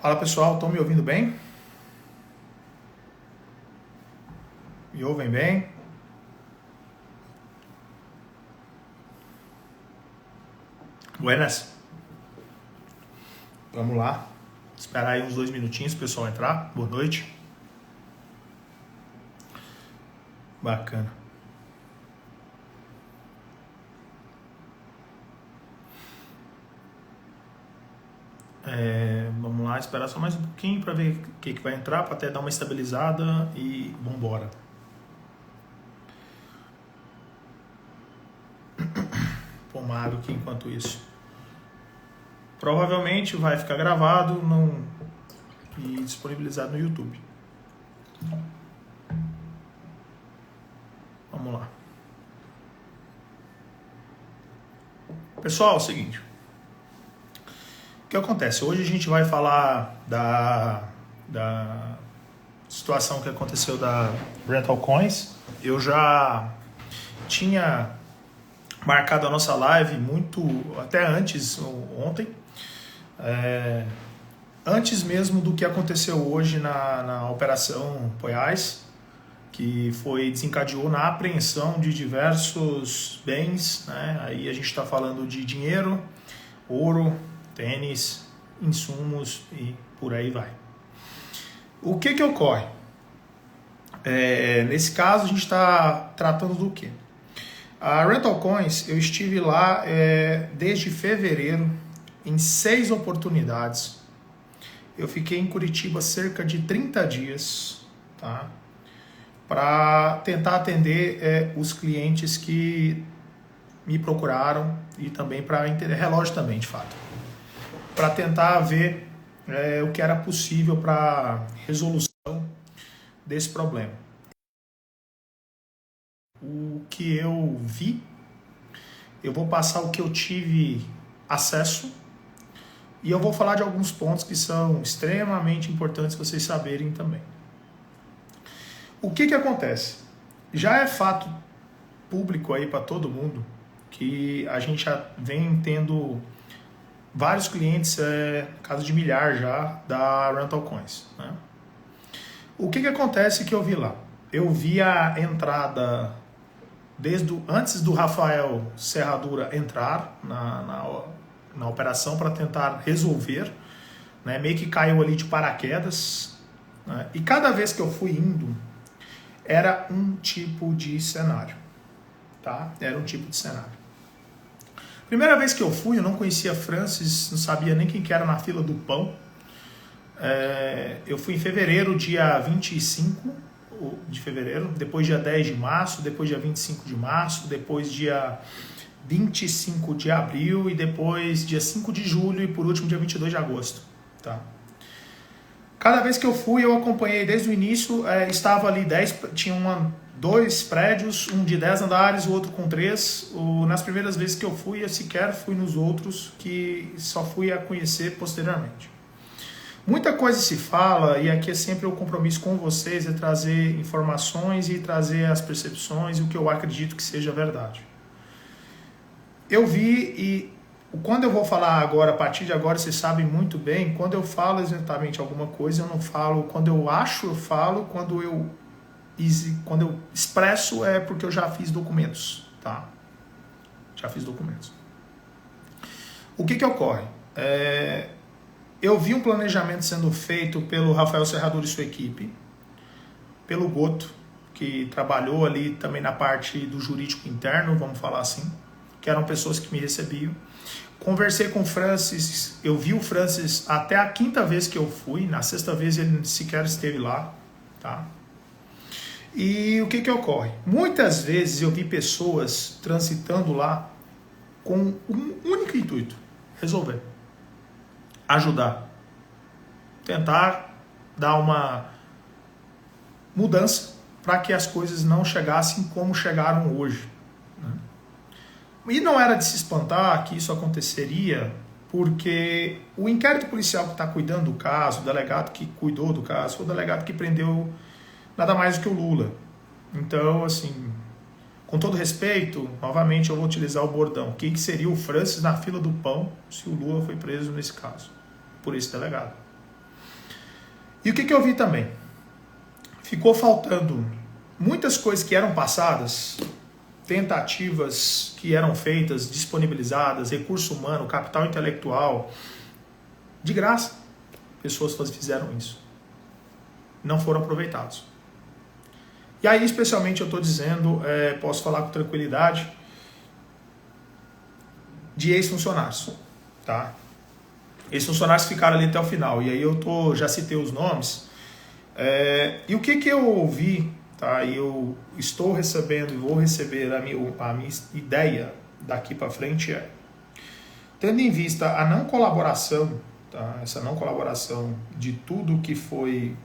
Fala pessoal, estão me ouvindo bem? Me ouvem bem? Buenas. Vamos lá. Esperar aí uns 2 minutinhos o pessoal entrar. Boa noite. Bacana. Vamos lá, esperar só mais um pouquinho para ver o que vai entrar, para até dar uma estabilizada e vambora. Pomado aqui enquanto isso. Provavelmente vai ficar gravado e disponibilizado no YouTube. Vamos lá. Pessoal, é o seguinte. O que acontece? Hoje a gente vai falar da situação que aconteceu da Rental Coins. Eu já tinha marcado a nossa live até antes, ontem, antes mesmo do que aconteceu hoje na Operação Poiás, que desencadeou na apreensão de diversos bens, né? Aí a gente está falando de dinheiro, ouro, tênis, insumos e por aí vai. O que ocorre? Nesse caso a gente está tratando do quê? A Rental Coins, eu estive lá desde fevereiro, em 6 oportunidades. Eu fiquei em Curitiba cerca de 30 dias, tá? Para tentar atender os clientes que me procuraram e também para entender, relógio também, de fato. Para tentar ver o que era possível para resolução desse problema. O que eu vi, eu vou passar o que eu tive acesso e eu vou falar de alguns pontos que são extremamente importantes vocês saberem também. O que acontece? Já é fato público aí para todo mundo que a gente já vem tendo vários clientes, caso de milhar já, da Rental Coins, né? O que acontece que eu vi lá? Eu vi a entrada antes do Rafael Serradura entrar na operação para tentar resolver, né? Meio que caiu ali de paraquedas, né? E cada vez que eu fui indo, era um tipo de cenário, tá? Era um tipo de cenário. Primeira vez que eu fui, eu não conhecia Francis, não sabia nem quem que era na fila do pão. Eu fui em fevereiro, dia 25 de fevereiro, depois dia 10 de março, depois dia 25 de março, depois dia 25 de abril e depois dia 5 de julho e por último dia 22 de agosto, tá? Cada vez que eu fui, eu acompanhei desde o início, estava ali 2 prédios, um de 10 andares, o outro com 3. Nas primeiras vezes que eu fui, eu sequer fui nos outros, que só fui a conhecer posteriormente. Muita coisa se fala, e aqui é sempre o compromisso com vocês, é trazer informações e trazer as percepções e o que eu acredito que seja verdade. Eu vi e quando eu vou falar agora, a partir de agora, vocês sabem muito bem, quando eu falo exatamente alguma coisa, eu não falo, quando eu acho, eu falo, quando eu expresso é porque eu já fiz documentos, tá? Já fiz documentos. O que ocorre? Eu vi um planejamento sendo feito pelo Rafael Serradura e sua equipe, pelo Goto, que trabalhou ali também na parte do jurídico interno, vamos falar assim, que eram pessoas que me recebiam. Conversei com o Francis, eu vi o Francis até a 5ª vez que eu fui, na 6ª vez ele sequer esteve lá, tá? E o que ocorre? Muitas vezes eu vi pessoas transitando lá com um único intuito: resolver, ajudar, tentar dar uma mudança para que as coisas não chegassem como chegaram hoje, né? E não era de se espantar que isso aconteceria, porque o inquérito policial que está cuidando do caso, o delegado que cuidou do caso, foi o delegado que prendeu nada mais do que o Lula. Então, assim, com todo respeito, novamente eu vou utilizar o bordão. O que seria o Francis na fila do pão se o Lula foi preso nesse caso, por esse delegado? E o que eu vi também? Ficou faltando muitas coisas que eram passadas, tentativas que eram feitas, disponibilizadas, recurso humano, capital intelectual, de graça. Pessoas fizeram isso. Não foram aproveitados. E aí, especialmente, eu estou dizendo, posso falar com tranquilidade, de ex-funcionários, tá? Ex-funcionários ficaram ali até o final. E aí já citei os nomes. E o que eu ouvi, tá? E eu estou recebendo e vou receber a minha ideia daqui para frente tendo em vista a não colaboração, tá? Essa não colaboração de tudo que foi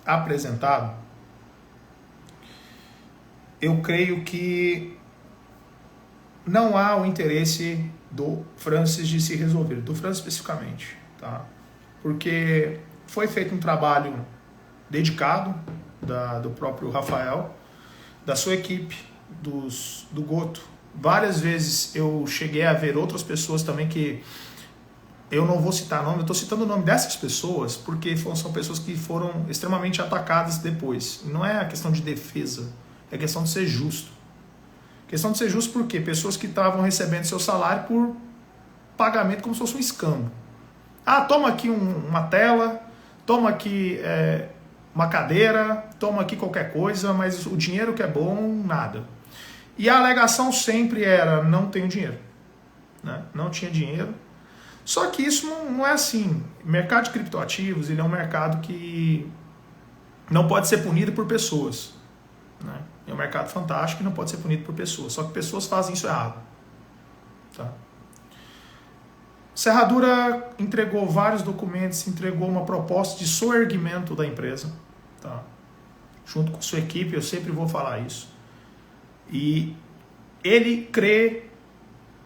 apresentado, eu creio que não há o interesse do Francis de se resolver, do Francis especificamente, tá? Porque foi feito um trabalho dedicado do próprio Rafael, da sua equipe, do Goto. Várias vezes eu cheguei a ver outras pessoas também que eu não vou citar nome, eu estou citando o nome dessas pessoas porque são pessoas que foram extremamente atacadas depois. Não é a questão de defesa, é questão de ser justo. Questão de ser justo porque pessoas que estavam recebendo seu salário por pagamento como se fosse um escambo. Ah, toma aqui uma tela, toma aqui uma cadeira, toma aqui qualquer coisa, mas o dinheiro que é bom, nada. E a alegação sempre era, não tenho dinheiro. Né? Não tinha dinheiro. Só que isso não é assim. O mercado de criptoativos, ele é um mercado que não pode ser punido por pessoas. Né? É um mercado fantástico e não pode ser punido por pessoas. Só que pessoas fazem isso errado. Tá? Serradura entregou vários documentos, entregou uma proposta de soerguimento da empresa. Tá? Junto com sua equipe, eu sempre vou falar isso. E ele crê,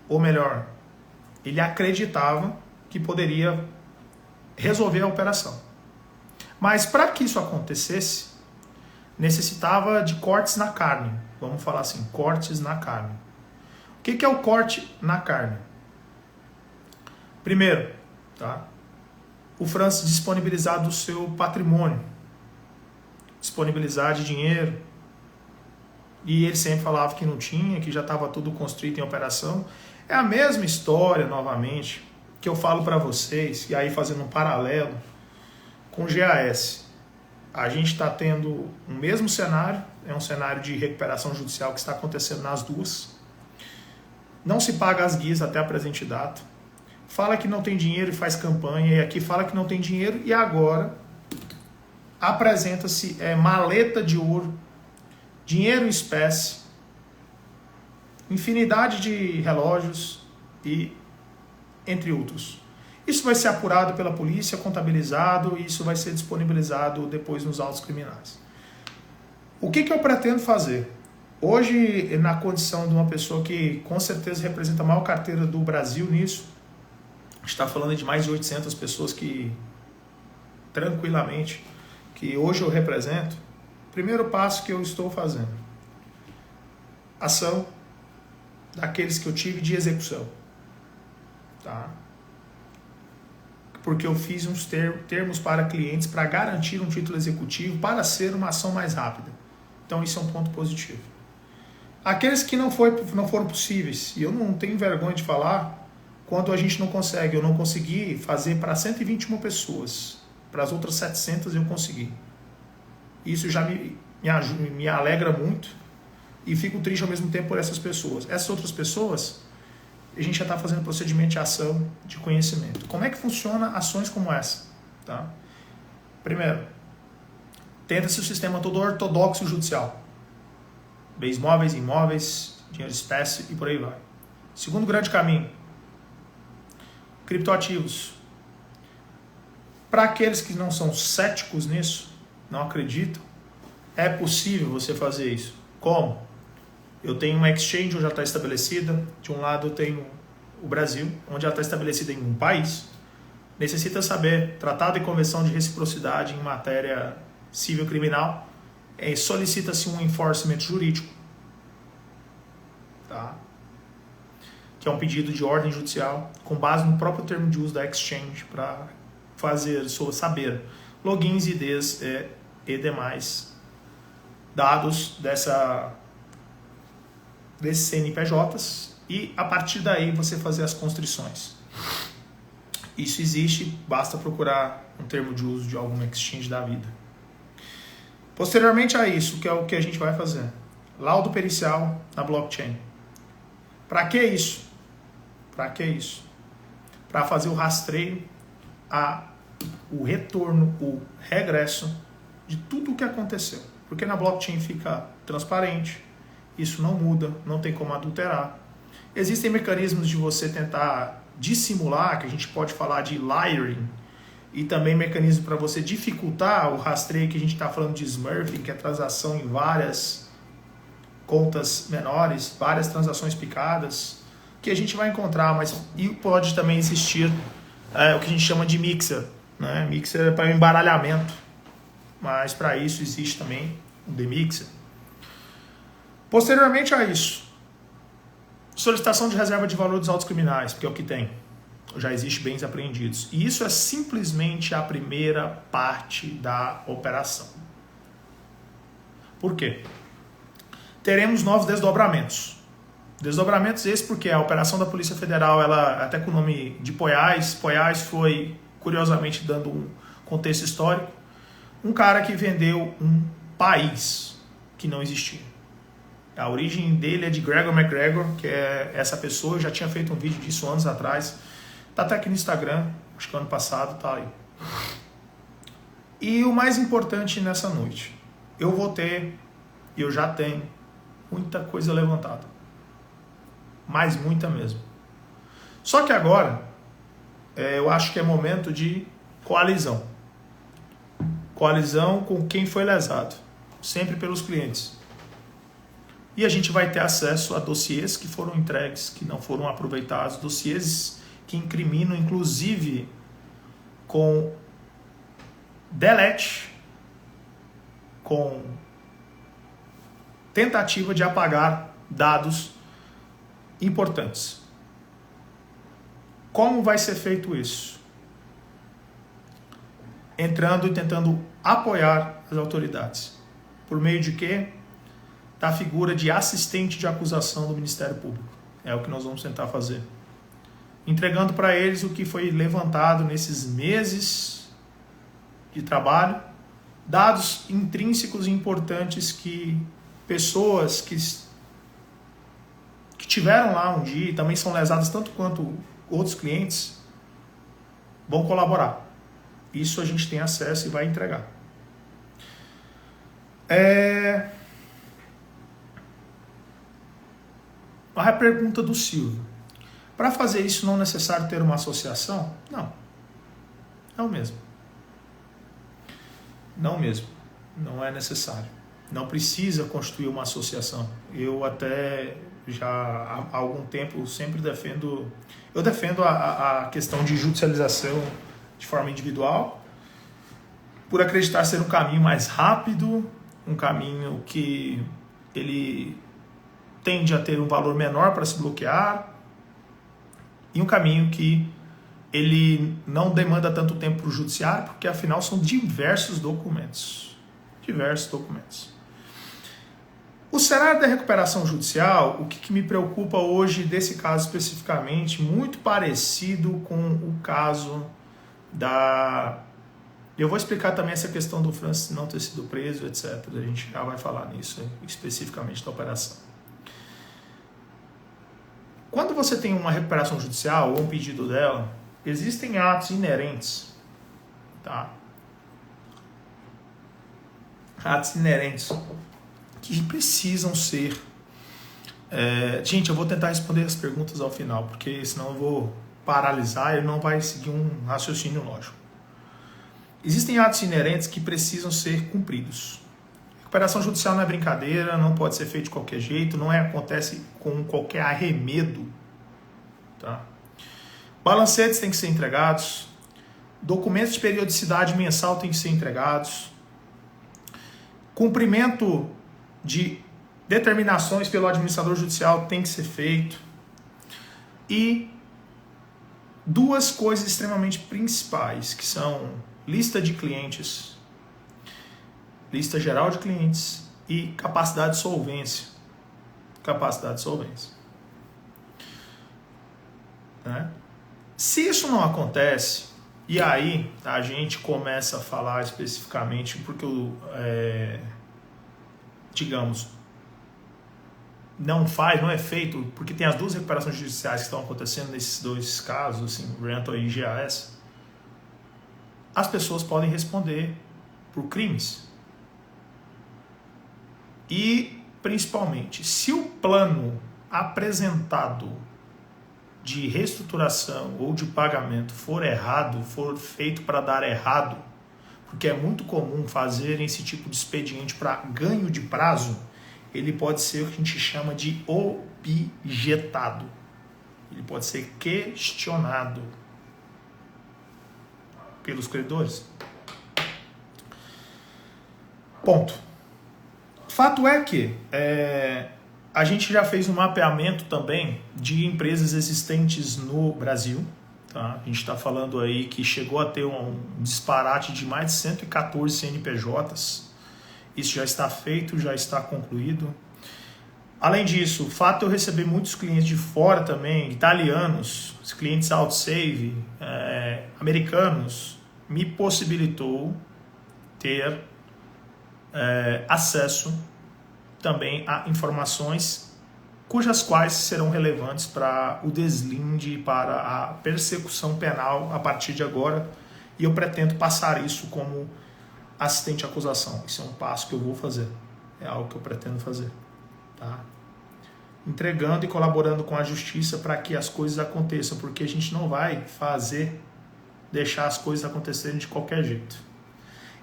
ou melhor, ele acreditava que poderia resolver a operação. Mas para que isso acontecesse, necessitava de cortes na carne. Vamos falar assim, cortes na carne. O que é o corte na carne? Primeiro, tá? O Francis disponibilizar do seu patrimônio, disponibilizar de dinheiro. E ele sempre falava que não tinha, que já estava tudo construído em operação. É a mesma história, novamente, que eu falo para vocês, e aí fazendo um paralelo com o GAS. A gente está tendo o mesmo cenário, é um cenário de recuperação judicial que está acontecendo nas duas. Não se paga as guias até a presente data. Fala que não tem dinheiro e faz campanha, e aqui fala que não tem dinheiro, e agora apresenta-se maleta de ouro, dinheiro em espécie, infinidade de relógios e entre outros. Isso vai ser apurado pela polícia, contabilizado e isso vai ser disponibilizado depois nos autos criminais. O que eu pretendo fazer? Hoje, na condição de uma pessoa que com certeza representa a maior carteira do Brasil nisso, está falando de mais de 800 pessoas que, tranquilamente, que hoje eu represento. Primeiro passo que eu estou fazendo: ação daqueles que eu tive de execução. Tá? Porque eu fiz uns termos para clientes para garantir um título executivo para ser uma ação mais rápida. Então isso é um ponto positivo. Aqueles que não foram possíveis, e eu não tenho vergonha de falar, quando a gente não consegue, eu não consegui fazer para 121 pessoas, para as outras 700 eu consegui. Isso já me alegra muito e fico triste ao mesmo tempo por essas pessoas. Essas outras pessoas, a gente já está fazendo procedimento de ação de conhecimento. Como é que funciona ações como essa? Tá? Primeiro, tenta-se o sistema todo ortodoxo judicial. Bens móveis, imóveis, dinheiro de espécie e por aí vai. Segundo grande caminho, criptoativos. Para aqueles que não são céticos nisso, não acreditam, é possível você fazer isso. Como? Eu tenho uma exchange onde já está estabelecida. De um lado eu tenho o Brasil, onde já está estabelecida em um país. Necessita saber tratado e convenção de reciprocidade em matéria civil criminal. Solicita-se um enforcement jurídico, tá? Que é um pedido de ordem judicial com base no próprio termo de uso da exchange para saber logins, IDs e demais dados desses CNPJs e a partir daí você fazer as constrições. Isso existe, basta procurar um termo de uso de algum exchange da vida. Posteriormente a isso, que é o que a gente vai fazer, laudo pericial na blockchain. Para que isso? Para que isso? Para fazer o rastreio, o retorno, o regresso de tudo o que aconteceu. Porque na blockchain fica transparente, isso não muda, não tem como adulterar. Existem mecanismos de você tentar dissimular, que a gente pode falar de layering, e também mecanismo para você dificultar o rastreio, que a gente está falando de smurfing, que é transação em várias contas menores, várias transações picadas, que a gente vai encontrar, mas e pode também existir o que a gente chama de mixer, né? Mixer é para embaralhamento, mas para isso existe também o demixer. Posteriormente a isso, solicitação de reserva de valor dos autos criminais, porque é o que tem. Já existe bens apreendidos. E isso é simplesmente a primeira parte da operação. Por quê? Teremos novos desdobramentos. Desdobramentos esses porque a operação da Polícia Federal, ela até com o nome de Poiás. Poiás foi, curiosamente, dando um contexto histórico, um cara que vendeu um país que não existia. A origem dele é de Gregor McGregor, que é essa pessoa. Eu já tinha feito um vídeo disso anos atrás. Tá até aqui no Instagram, acho que ano passado, tá aí. E o mais importante nessa noite, eu vou ter, e eu já tenho, muita coisa levantada. Mas muita mesmo. Só que agora, eu acho que é momento de coalizão. Coalizão com quem foi lesado. Sempre pelos clientes. E a gente vai ter acesso a dossiês que foram entregues, que não foram aproveitados, dossiês que incriminam, inclusive, com delete, com tentativa de apagar dados importantes. Como vai ser feito isso? Entrando e tentando apoiar as autoridades. Por meio de quê? Da figura de assistente de acusação do Ministério Público. É o que nós vamos tentar fazer. Entregando para eles o que foi levantado nesses meses de trabalho, dados intrínsecos e importantes que pessoas que tiveram lá um dia e também são lesadas tanto quanto outros clientes vão colaborar. Isso a gente tem acesso e vai entregar. A pergunta do Silvio. Para fazer isso não é necessário ter uma associação? Não. Não mesmo. Não mesmo. Não é necessário. Não precisa constituir uma associação. Eu até já há algum tempo sempre defendo... Eu defendo a questão de judicialização de forma individual, por acreditar ser um caminho mais rápido, um caminho que ele tende a ter um valor menor para se bloquear, e um caminho que ele não demanda tanto tempo para o judiciário, porque afinal são diversos documentos. Diversos documentos. O cenário da recuperação judicial, o que me preocupa hoje desse caso especificamente, muito parecido com o caso da... Eu vou explicar também essa questão do Francis não ter sido preso, etc. A gente já vai falar nisso especificamente da operação. Quando você tem uma recuperação judicial ou um pedido dela, existem atos inerentes, tá? Atos inerentes que precisam ser... Gente, eu vou tentar responder as perguntas ao final, porque senão eu vou paralisar e não vai seguir um raciocínio lógico. Existem atos inerentes que precisam ser cumpridos. Recuperação judicial não é brincadeira, não pode ser feito de qualquer jeito, não acontece com qualquer arremedo. Tá? Balancetes têm que ser entregados, documentos de periodicidade mensal têm que ser entregados, cumprimento de determinações pelo administrador judicial tem que ser feito, e duas coisas extremamente principais, que são lista de clientes, lista geral de clientes e capacidade de solvência. Capacidade de solvência. Né? Se isso não acontece, e aí a gente começa a falar especificamente porque digamos, não é feito, porque tem as duas recuperações judiciais que estão acontecendo nesses dois casos, assim, rental e IGAS, as pessoas podem responder por crimes. E, principalmente, se o plano apresentado de reestruturação ou de pagamento for errado, for feito para dar errado, porque é muito comum fazer esse tipo de expediente para ganho de prazo, ele pode ser o que a gente chama de objetado. Ele pode ser questionado pelos credores. Ponto. Fato é que a gente já fez um mapeamento também de empresas existentes no Brasil. Tá? A gente está falando aí que chegou a ter um disparate de mais de 114 CNPJs. Isso já está feito, já está concluído. Além disso, o fato de eu receber muitos clientes de fora também, italianos, clientes outsave, americanos, me possibilitou ter acesso também a informações cujas quais serão relevantes para o deslinde, para a persecução penal a partir de agora, e eu pretendo passar isso como assistente de acusação. Isso é um passo que eu vou fazer, é algo que eu pretendo fazer, tá? Entregando e colaborando com a justiça para que as coisas aconteçam, porque a gente não vai deixar as coisas acontecerem de qualquer jeito.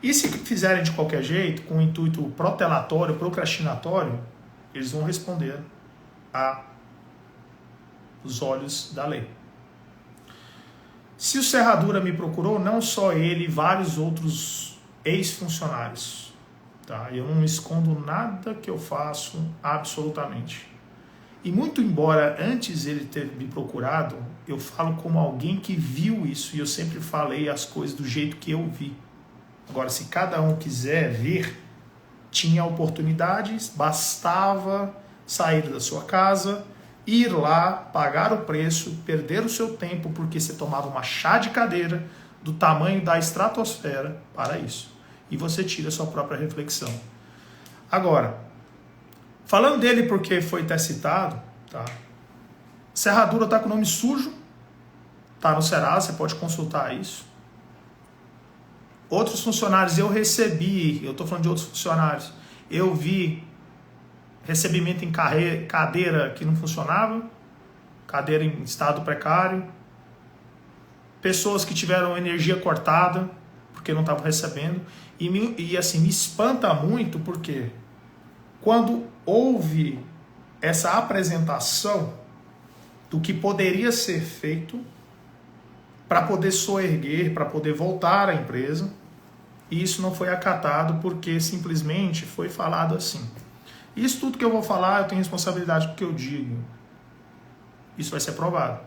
E se fizerem de qualquer jeito, com o intuito protelatório, procrastinatório, eles vão responder aos olhos da lei. Se o Serradura me procurou, não só ele, vários outros ex-funcionários. Tá? Eu não escondo nada que eu faço, absolutamente. E muito embora antes ele ter me procurado, eu falo como alguém que viu isso, e eu sempre falei as coisas do jeito que eu vi. Agora, se cada um quiser ver, tinha oportunidades, bastava sair da sua casa, ir lá, pagar o preço, perder o seu tempo, porque você tomava uma chá de cadeira do tamanho da estratosfera para isso. E você tira a sua própria reflexão. Agora, falando dele porque foi até citado, tá? Serradura está com o nome sujo, tá no Serasa, você pode consultar isso. Outros funcionários eu recebi, eu estou falando de outros funcionários, eu vi recebimento em cadeira que não funcionava, cadeira em estado precário, pessoas que tiveram energia cortada porque não estavam recebendo, e assim, me espanta muito porque quando houve essa apresentação do que poderia ser feito para poder soerguer, para poder voltar à empresa, e isso não foi acatado porque simplesmente foi falado assim. Isso tudo que eu vou falar, eu tenho responsabilidade porque eu digo. Isso vai ser provado.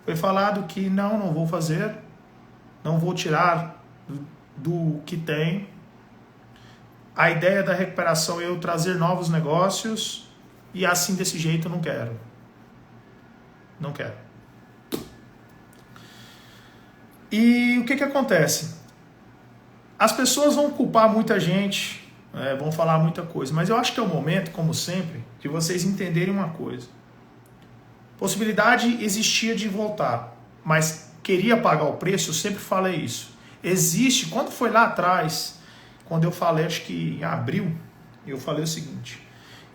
Foi falado que não vou fazer, não vou tirar do que tem. A ideia da recuperação é eu trazer novos negócios e assim desse jeito eu não quero. Não quero. E o que acontece? As pessoas vão culpar muita gente, vão falar muita coisa, mas eu acho que é o momento, como sempre, de vocês entenderem uma coisa. Possibilidade existia de voltar, mas queria pagar o preço, eu sempre falei isso. Existe, quando foi lá atrás, quando eu falei, acho que em abril, eu falei o seguinte: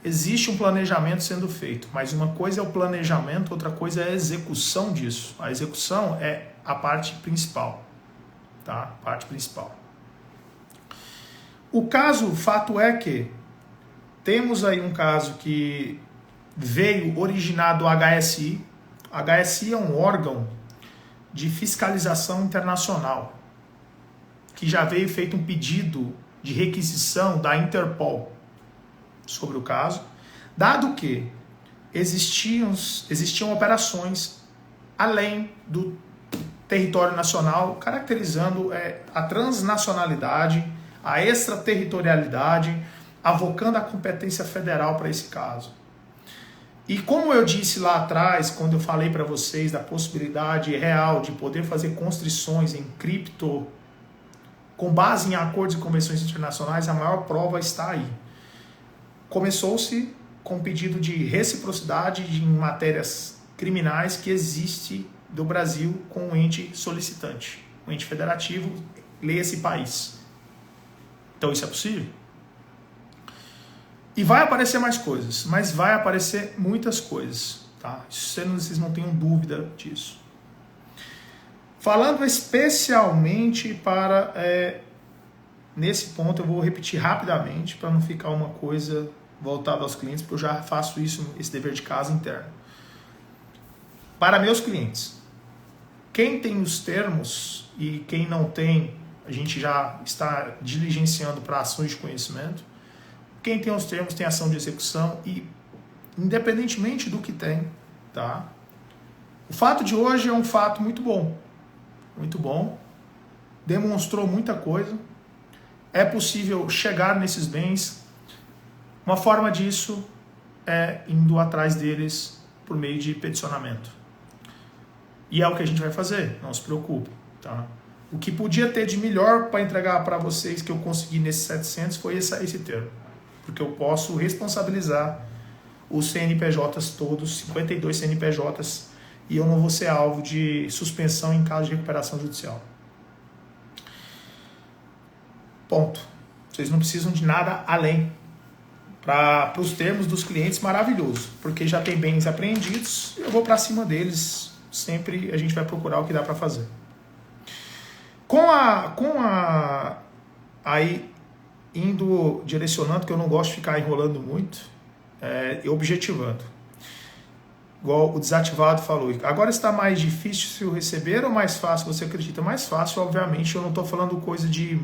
existe um planejamento sendo feito, mas uma coisa é o planejamento, outra coisa é a execução disso. A execução é a parte principal, tá? A parte principal. O fato é que temos aí um caso que veio originado do HSI. HSI é um órgão de fiscalização internacional, que já veio feito um pedido de requisição da Interpol sobre o caso, dado que existiam operações além do território nacional, caracterizando a transnacionalidade, a extraterritorialidade, avocando a competência federal para esse caso. E como eu disse lá atrás, quando eu falei para vocês da possibilidade real de poder fazer constrições em cripto, com base em acordos e convenções internacionais, a maior prova está aí. Começou-se com pedido de reciprocidade em matérias criminais que existe do Brasil com o ente solicitante, o ente federativo, leia-se país. Então isso é possível? E vai aparecer mais coisas, mas vai aparecer muitas coisas, tá? Vocês não tenham dúvida disso. Falando especialmente para... nesse ponto eu vou repetir rapidamente para não ficar uma coisa voltada aos clientes, porque eu já faço isso, esse dever de casa interno. Para meus clientes, quem tem os termos e quem não tem, a gente já está diligenciando para ações de conhecimento. Quem tem os termos tem ação de execução e independentemente do que tem, tá? O fato de hoje é um fato muito bom, demonstrou muita coisa, é possível chegar nesses bens, uma forma disso é indo atrás deles por meio de peticionamento. E é o que a gente vai fazer, não se preocupe, tá? O que podia ter de melhor para entregar para vocês que eu consegui nesses 700 foi esse termo. Porque eu posso responsabilizar os CNPJs todos, 52 CNPJs, e eu não vou ser alvo de suspensão em caso de recuperação judicial. Ponto. Vocês não precisam de nada além. Para os termos dos clientes, maravilhoso. Porque já tem bens apreendidos, eu vou para cima deles. Sempre a gente vai procurar o que dá para fazer. Aí, direcionando, que eu não gosto de ficar enrolando muito, objetivando. Igual o desativado falou. Agora está mais difícil receber ou mais fácil? Você acredita? Mais fácil, obviamente, eu não estou falando coisa de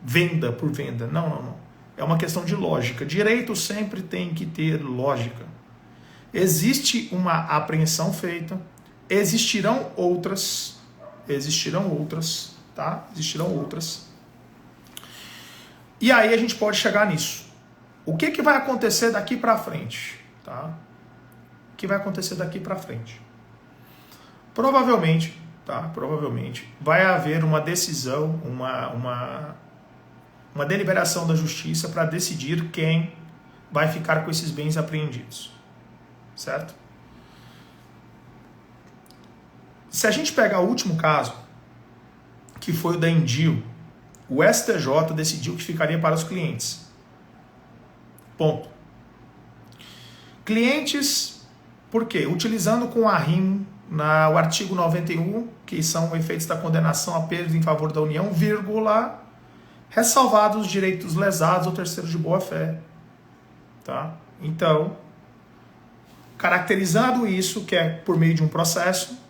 venda por venda. Não. É uma questão de lógica. Direito sempre tem que ter lógica. Existe uma apreensão feita, existirão outras, tá? Existirão outras. E aí a gente pode chegar nisso. O que vai acontecer daqui para frente, tá? O que vai acontecer daqui para frente? Provavelmente vai haver uma decisão, uma deliberação da justiça para decidir quem vai ficar com esses bens apreendidos. Certo? Se a gente pegar o último caso, que foi o da Endio, o STJ decidiu que ficaria para os clientes. Ponto. Clientes, por quê? Utilizando com arrimo o artigo 91, que são efeitos da condenação a perda em favor da União, vírgula, ressalvados os direitos lesados ou terceiros de boa-fé. Tá? Então, caracterizando isso, que é por meio de um processo,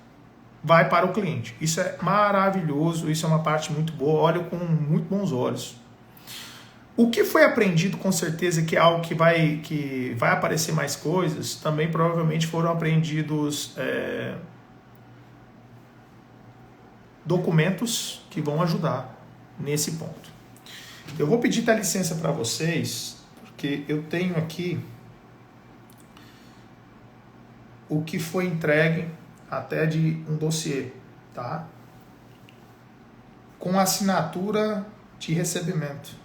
vai para o cliente. Isso é maravilhoso, isso é uma parte muito boa, olho com muito bons olhos. O que foi apreendido, com certeza, que é algo que vai aparecer mais coisas, também provavelmente foram apreendidos documentos que vão ajudar nesse ponto. Eu vou pedir até licença para vocês, porque eu tenho aqui o que foi entregue até de um dossiê, tá? Com assinatura de recebimento,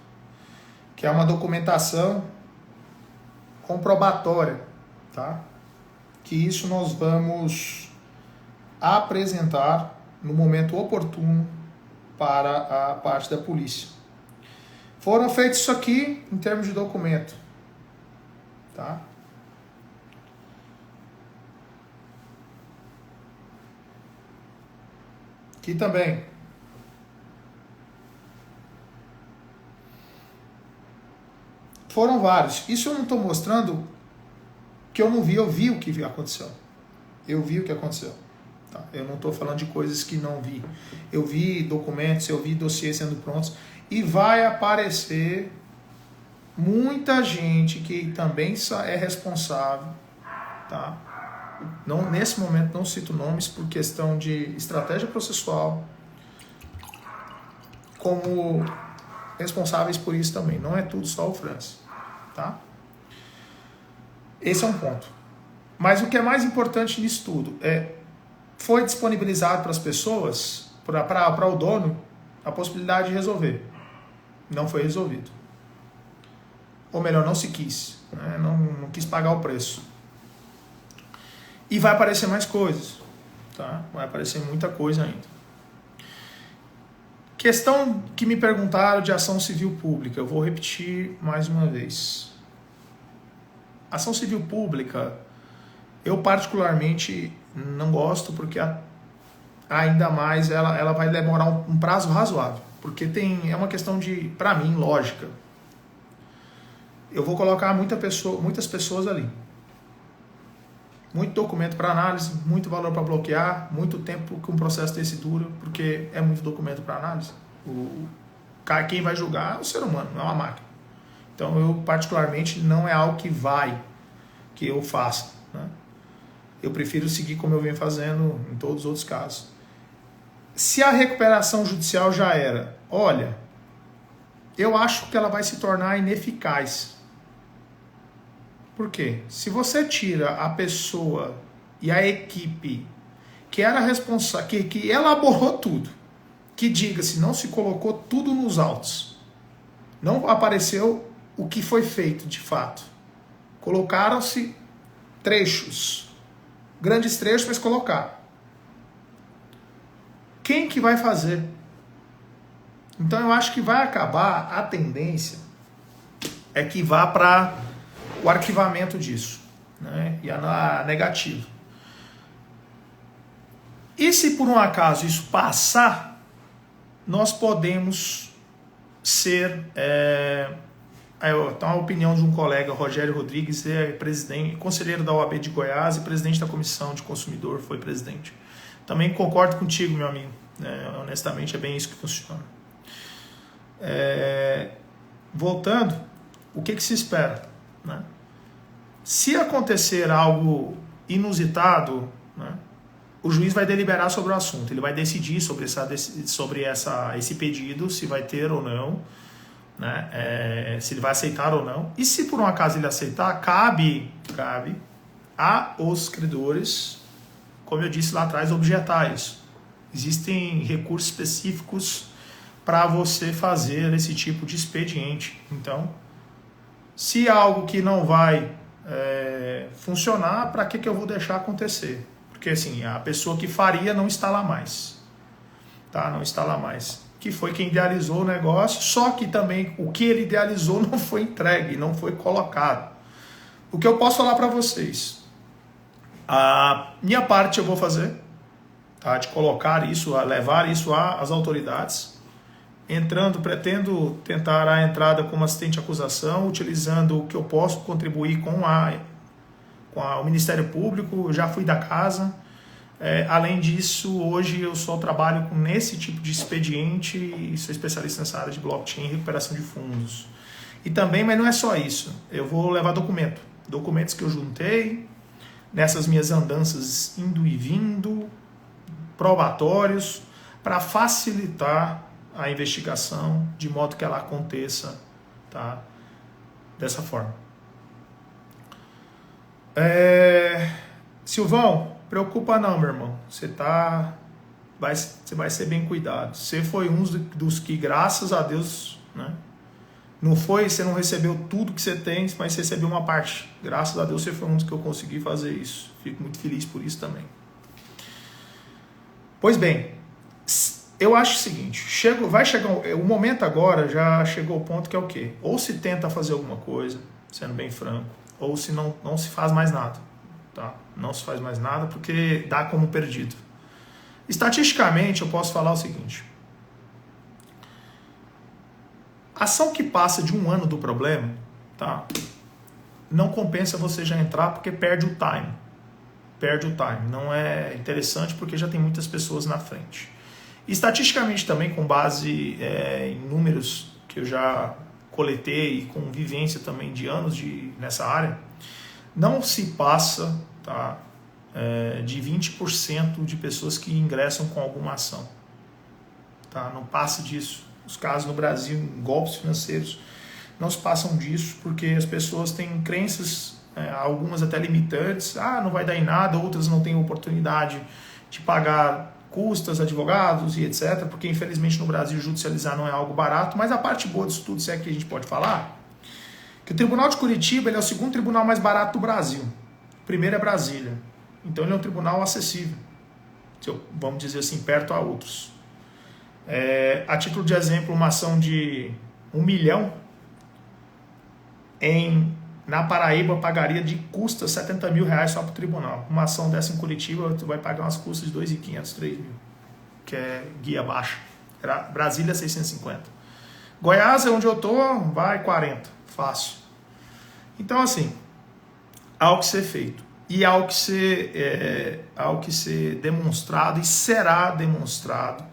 que é uma documentação comprobatória, tá? Que isso nós vamos apresentar no momento oportuno para a parte da polícia. Foram feitos isso aqui em termos de documento, tá? Aqui também. Foram vários. Isso eu não estou mostrando que eu não vi, eu vi o que aconteceu. Eu vi o que aconteceu. Tá? Eu não estou falando de coisas que não vi. Eu vi documentos, eu vi dossiês sendo prontos. E vai aparecer muita gente que também é responsável, tá? Não, nesse momento não cito nomes por questão de estratégia processual, como responsáveis por isso também. Não é tudo só o França, tá? Esse é um ponto. Mas o que é mais importante nisso tudo foi disponibilizado para as pessoas, para o dono, a possibilidade de resolver. Não foi resolvido. Ou melhor, não se quis. Né? Não quis pagar o preço. E vai aparecer mais coisas. Tá? Vai aparecer muita coisa ainda. Questão que me perguntaram de ação civil pública. Eu vou repetir mais uma vez. Ação civil pública, eu particularmente não gosto porque ainda mais ela vai demorar um prazo razoável. Porque é uma questão de, para mim, lógica. Eu vou colocar muitas pessoas ali. Muito documento para análise, muito valor para bloquear, muito tempo que um processo desse dura, porque é muito documento para análise. Quem vai julgar é o ser humano, não é uma máquina. Então, eu particularmente não é algo que eu faça. Né? Eu prefiro seguir como eu venho fazendo em todos os outros casos. Se a recuperação judicial já era, olha, eu acho que ela vai se tornar ineficaz. Por quê? Se você tira a pessoa e a equipe que era responsável, que elaborou tudo, que diga-se, não se colocou tudo nos autos, não apareceu o que foi feito de fato. Colocaram-se trechos, grandes trechos, mas colocaram. Quem que vai fazer? Então eu acho que vai acabar, a tendência é que vá para o arquivamento disso, né? E a negativa. E se por um acaso isso passar, nós podemos ser... Então, a opinião de um colega, Rogério Rodrigues, presidente, conselheiro da OAB de Goiás e presidente da Comissão de Consumidor, foi presidente. Também concordo contigo, meu amigo. Honestamente, é bem isso que funciona. Voltando, o que se espera? Né? Se acontecer algo inusitado, né, o juiz vai deliberar sobre o assunto, ele vai decidir sobre esse pedido, se vai ter ou não, né, se ele vai aceitar ou não. E se por um acaso ele aceitar, cabe aos credores, como eu disse lá atrás, objetar isso. Existem recursos específicos para você fazer esse tipo de expediente. Então, se algo que não vai funcionar, para que eu vou deixar acontecer? Porque assim, a pessoa que faria não está lá mais. Tá? Não está lá mais. Que foi quem idealizou o negócio, só que também o que ele idealizou não foi entregue, não foi colocado. O que eu posso falar para vocês? A minha parte eu vou fazer, tá? De colocar isso, levar isso às autoridades. Pretendo tentar a entrada como assistente de acusação, utilizando o que eu posso contribuir com o Ministério Público. Eu já fui da casa. Além disso, hoje eu só trabalho nesse tipo de expediente e sou especialista nessa área de blockchain e recuperação de fundos. E também, mas não é só isso, eu vou levar documentos que eu juntei nessas minhas andanças indo e vindo, probatórios, para facilitar a investigação, de modo que ela aconteça, tá? Dessa forma. Silvão, preocupa não, meu irmão. Você vai ser bem cuidado. Você foi um dos que, graças a Deus, né? Você não recebeu tudo que você tem, mas você recebeu uma parte. Graças a Deus você foi um dos que eu consegui fazer isso. Fico muito feliz por isso também. Pois bem, eu acho o seguinte, o momento agora já chegou ao ponto que é o quê? Ou se tenta fazer alguma coisa, sendo bem franco, ou se não se faz mais nada. Tá? Não se faz mais nada porque dá como perdido. Estatisticamente, eu posso falar o seguinte. Ação que passa de 1 ano do problema, tá? Não compensa você já entrar porque perde o time. Não é interessante porque já tem muitas pessoas na frente. Estatisticamente também, com base em números que eu já coletei e com vivência também de anos nessa área, não se passa, tá, de 20% de pessoas que ingressam com alguma ação. Tá? Não passa disso. Os casos no Brasil, em golpes financeiros, não se passam disso, porque as pessoas têm crenças, algumas até limitantes, não vai dar em nada, outras não têm oportunidade de pagar custas, advogados e etc, porque infelizmente no Brasil judicializar não é algo barato, mas a parte boa disso tudo, se é que a gente pode falar, que o Tribunal de Curitiba ele é o segundo tribunal mais barato do Brasil. O primeiro é Brasília. Então ele é um tribunal acessível, vamos dizer assim, perto a outros. A título de exemplo, uma ação de 1 milhão na Paraíba pagaria de custas 70 mil reais só para o tribunal. Uma ação dessa em Curitiba, tu vai pagar umas custas de 2.500, 3 mil, que é guia baixa. Brasília 650. Goiás é onde eu tô, vai 40, fácil. Então assim, há o que ser feito. E há o que ser demonstrado e será demonstrado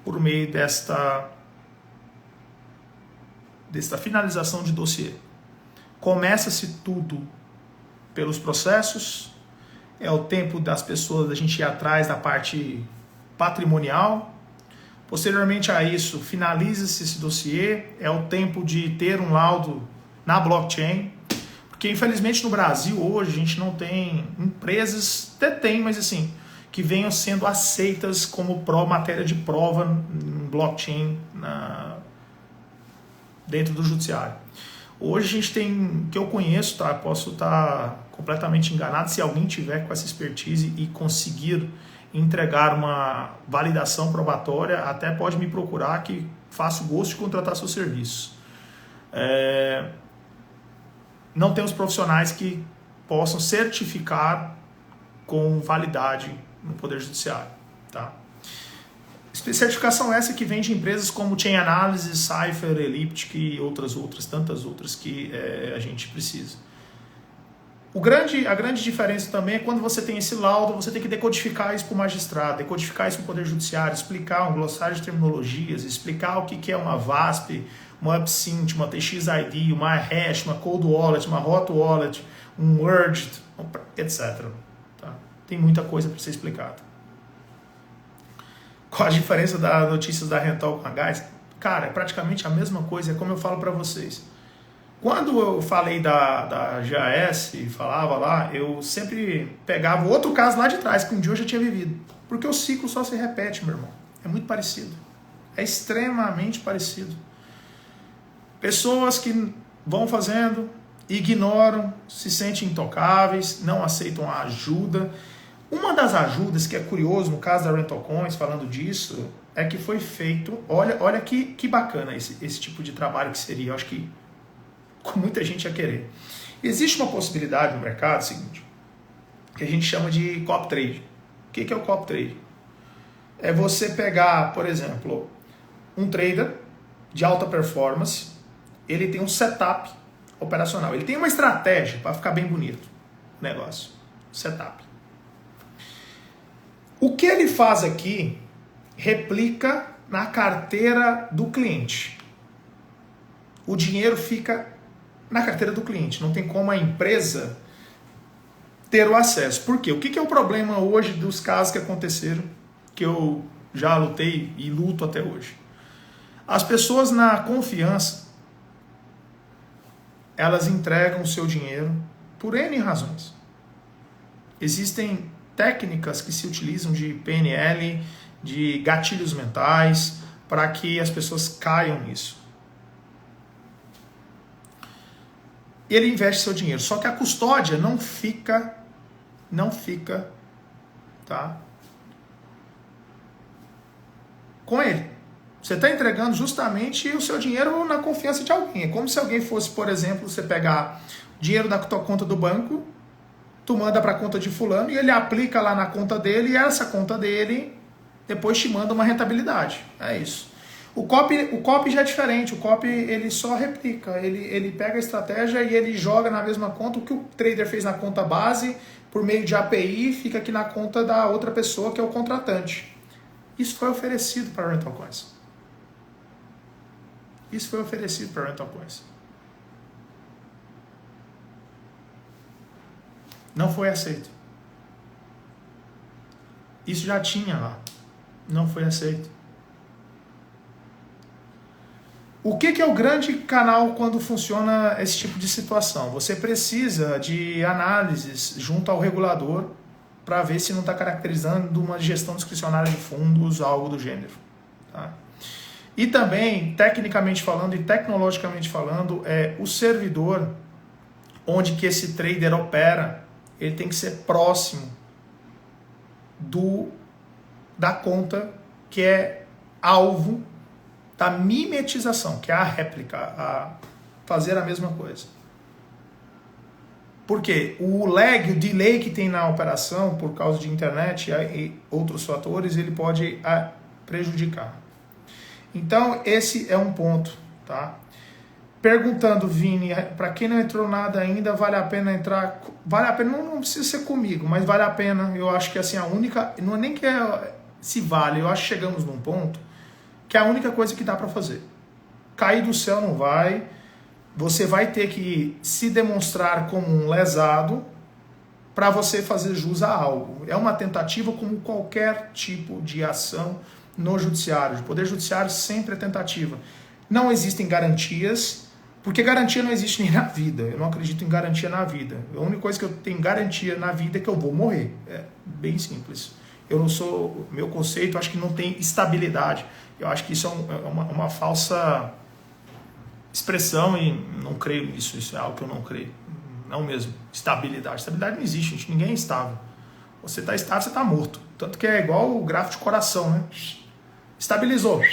por meio desta finalização de dossiê. Começa-se tudo pelos processos, é o tempo das pessoas da gente ir atrás da parte patrimonial. Posteriormente a isso, finaliza-se esse dossiê, é o tempo de ter um laudo na blockchain, porque infelizmente no Brasil hoje a gente não tem empresas, até tem, mas assim, que venham sendo aceitas como matéria de prova em blockchain dentro do judiciário. Hoje a gente tem, que eu conheço, tá? Posso estar completamente enganado, se alguém tiver com essa expertise e conseguir entregar uma validação probatória, até pode me procurar que faço gosto de contratar seus serviços. Não temos profissionais que possam certificar com validade no Poder Judiciário. Tá? Certificação essa que vem de empresas como Chain Analysis, Cypher, Elliptic e tantas outras que a gente precisa. A grande diferença também é quando você tem esse laudo, você tem que decodificar isso para o magistrado, decodificar isso para o Poder Judiciário, explicar um glossário de terminologias, explicar o que é uma VASP, uma AppSynth, uma TXID, uma hash, uma Cold Wallet, uma Hot Wallet, um Merged, etc. Tá? Tem muita coisa para ser explicada. Qual a diferença das notícias da Rental com a Gás? Cara, é praticamente a mesma coisa, é como eu falo para vocês. Quando eu falei da GAS e falava lá, eu sempre pegava outro caso lá de trás, que um dia eu já tinha vivido. Porque o ciclo só se repete, meu irmão. É muito parecido. É extremamente parecido. Pessoas que vão fazendo, ignoram, se sentem intocáveis, não aceitam a ajuda. Uma das ajudas que é curioso, no caso da Rental Coins, falando disso, é que foi feito, olha que bacana esse tipo de trabalho que seria, eu acho que muita gente ia querer. Existe uma possibilidade no mercado, seguinte, que a gente chama de copy trade. O que é o copy trade? É você pegar, por exemplo, um trader de alta performance, ele tem um setup operacional, ele tem uma estratégia para ficar bem bonito o negócio, setup. O que ele faz aqui replica na carteira do cliente. O dinheiro fica na carteira do cliente. Não tem como a empresa ter o acesso. Por quê? O que é o problema hoje dos casos que aconteceram, que eu já lutei e luto até hoje? As pessoas na confiança, elas entregam o seu dinheiro por N razões. Existem técnicas que se utilizam de PNL, de gatilhos mentais, para que as pessoas caiam nisso. Ele investe seu dinheiro, só que a custódia não fica, tá, com ele. Você está entregando justamente o seu dinheiro na confiança de alguém. É como se alguém fosse, por exemplo, você pegar dinheiro da tua conta do banco, tu manda para a conta de fulano e ele aplica lá na conta dele e essa conta dele depois te manda uma rentabilidade. É isso. O copy já é diferente. O copy ele só replica. Ele pega a estratégia e ele joga na mesma conta o que o trader fez na conta base por meio de API fica aqui na conta da outra pessoa que é o contratante. Isso foi oferecido para a Rental Coins. Isso foi oferecido para a Rental Coins. Não foi aceito. Isso já tinha lá. Não foi aceito. O que é o grande canal quando funciona esse tipo de situação? Você precisa de análises junto ao regulador para ver se não está caracterizando uma gestão discricionária de fundos, algo do gênero. Tá? E também, tecnicamente falando e tecnologicamente falando, o servidor onde que esse trader opera, ele tem que ser próximo da conta que é alvo da mimetização, que é a réplica, a fazer a mesma coisa. Porque o lag, o delay que tem na operação, por causa de internet e outros fatores, ele pode prejudicar. Então, esse é um ponto, tá? Perguntando, Vini, para quem não entrou nada ainda, vale a pena entrar? Vale a pena, não precisa ser comigo, mas vale a pena. Eu acho que assim, a única, não é nem que se vale, eu acho que chegamos num ponto que é a única coisa que dá para fazer. Cair do céu não vai, você vai ter que se demonstrar como um lesado para você fazer jus a algo. É uma tentativa como qualquer tipo de ação no judiciário. O poder judiciário sempre é tentativa. Não existem garantias, porque garantia não existe nem na vida. Eu não acredito em garantia na vida. A única coisa que eu tenho garantia na vida é que eu vou morrer. É bem simples. Eu não sou, meu conceito, acho que não tem estabilidade. Eu acho que isso é uma falsa expressão e não creio nisso. Isso é algo que eu não creio. Não mesmo. Estabilidade. Estabilidade não existe, gente. Ninguém é estável. Você está estável, você está morto. Tanto que é igual o gráfico de coração, né? Estabilizou.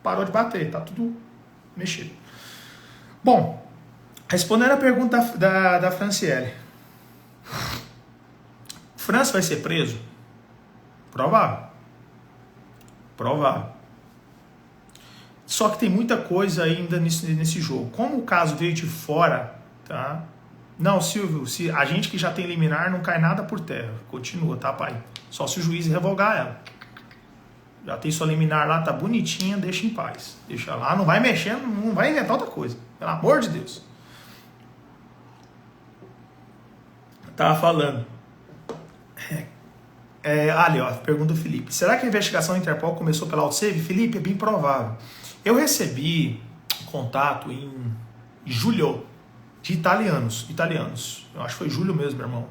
Parou de bater. Tá tudo mexido. Bom, respondendo a pergunta da Franciele. França vai ser preso? Provável. Provável. Só que tem muita coisa ainda nesse jogo. Como o caso veio de fora, tá? Não, Silvio, se a gente que já tem liminar não cai nada por terra. Continua, tá, pai? Só se o juiz revogar ela. Já tem sua liminar lá, tá bonitinha, deixa em paz. Deixa lá, não vai mexendo, não vai inventar outra coisa. Pelo amor de Deus. Tava falando. Ali, ó, pergunta do Felipe. Será que a investigação Interpol começou pela AutoSave? Felipe, é bem provável. Eu recebi contato em julho de italianos. Eu acho que foi julho mesmo, meu irmão.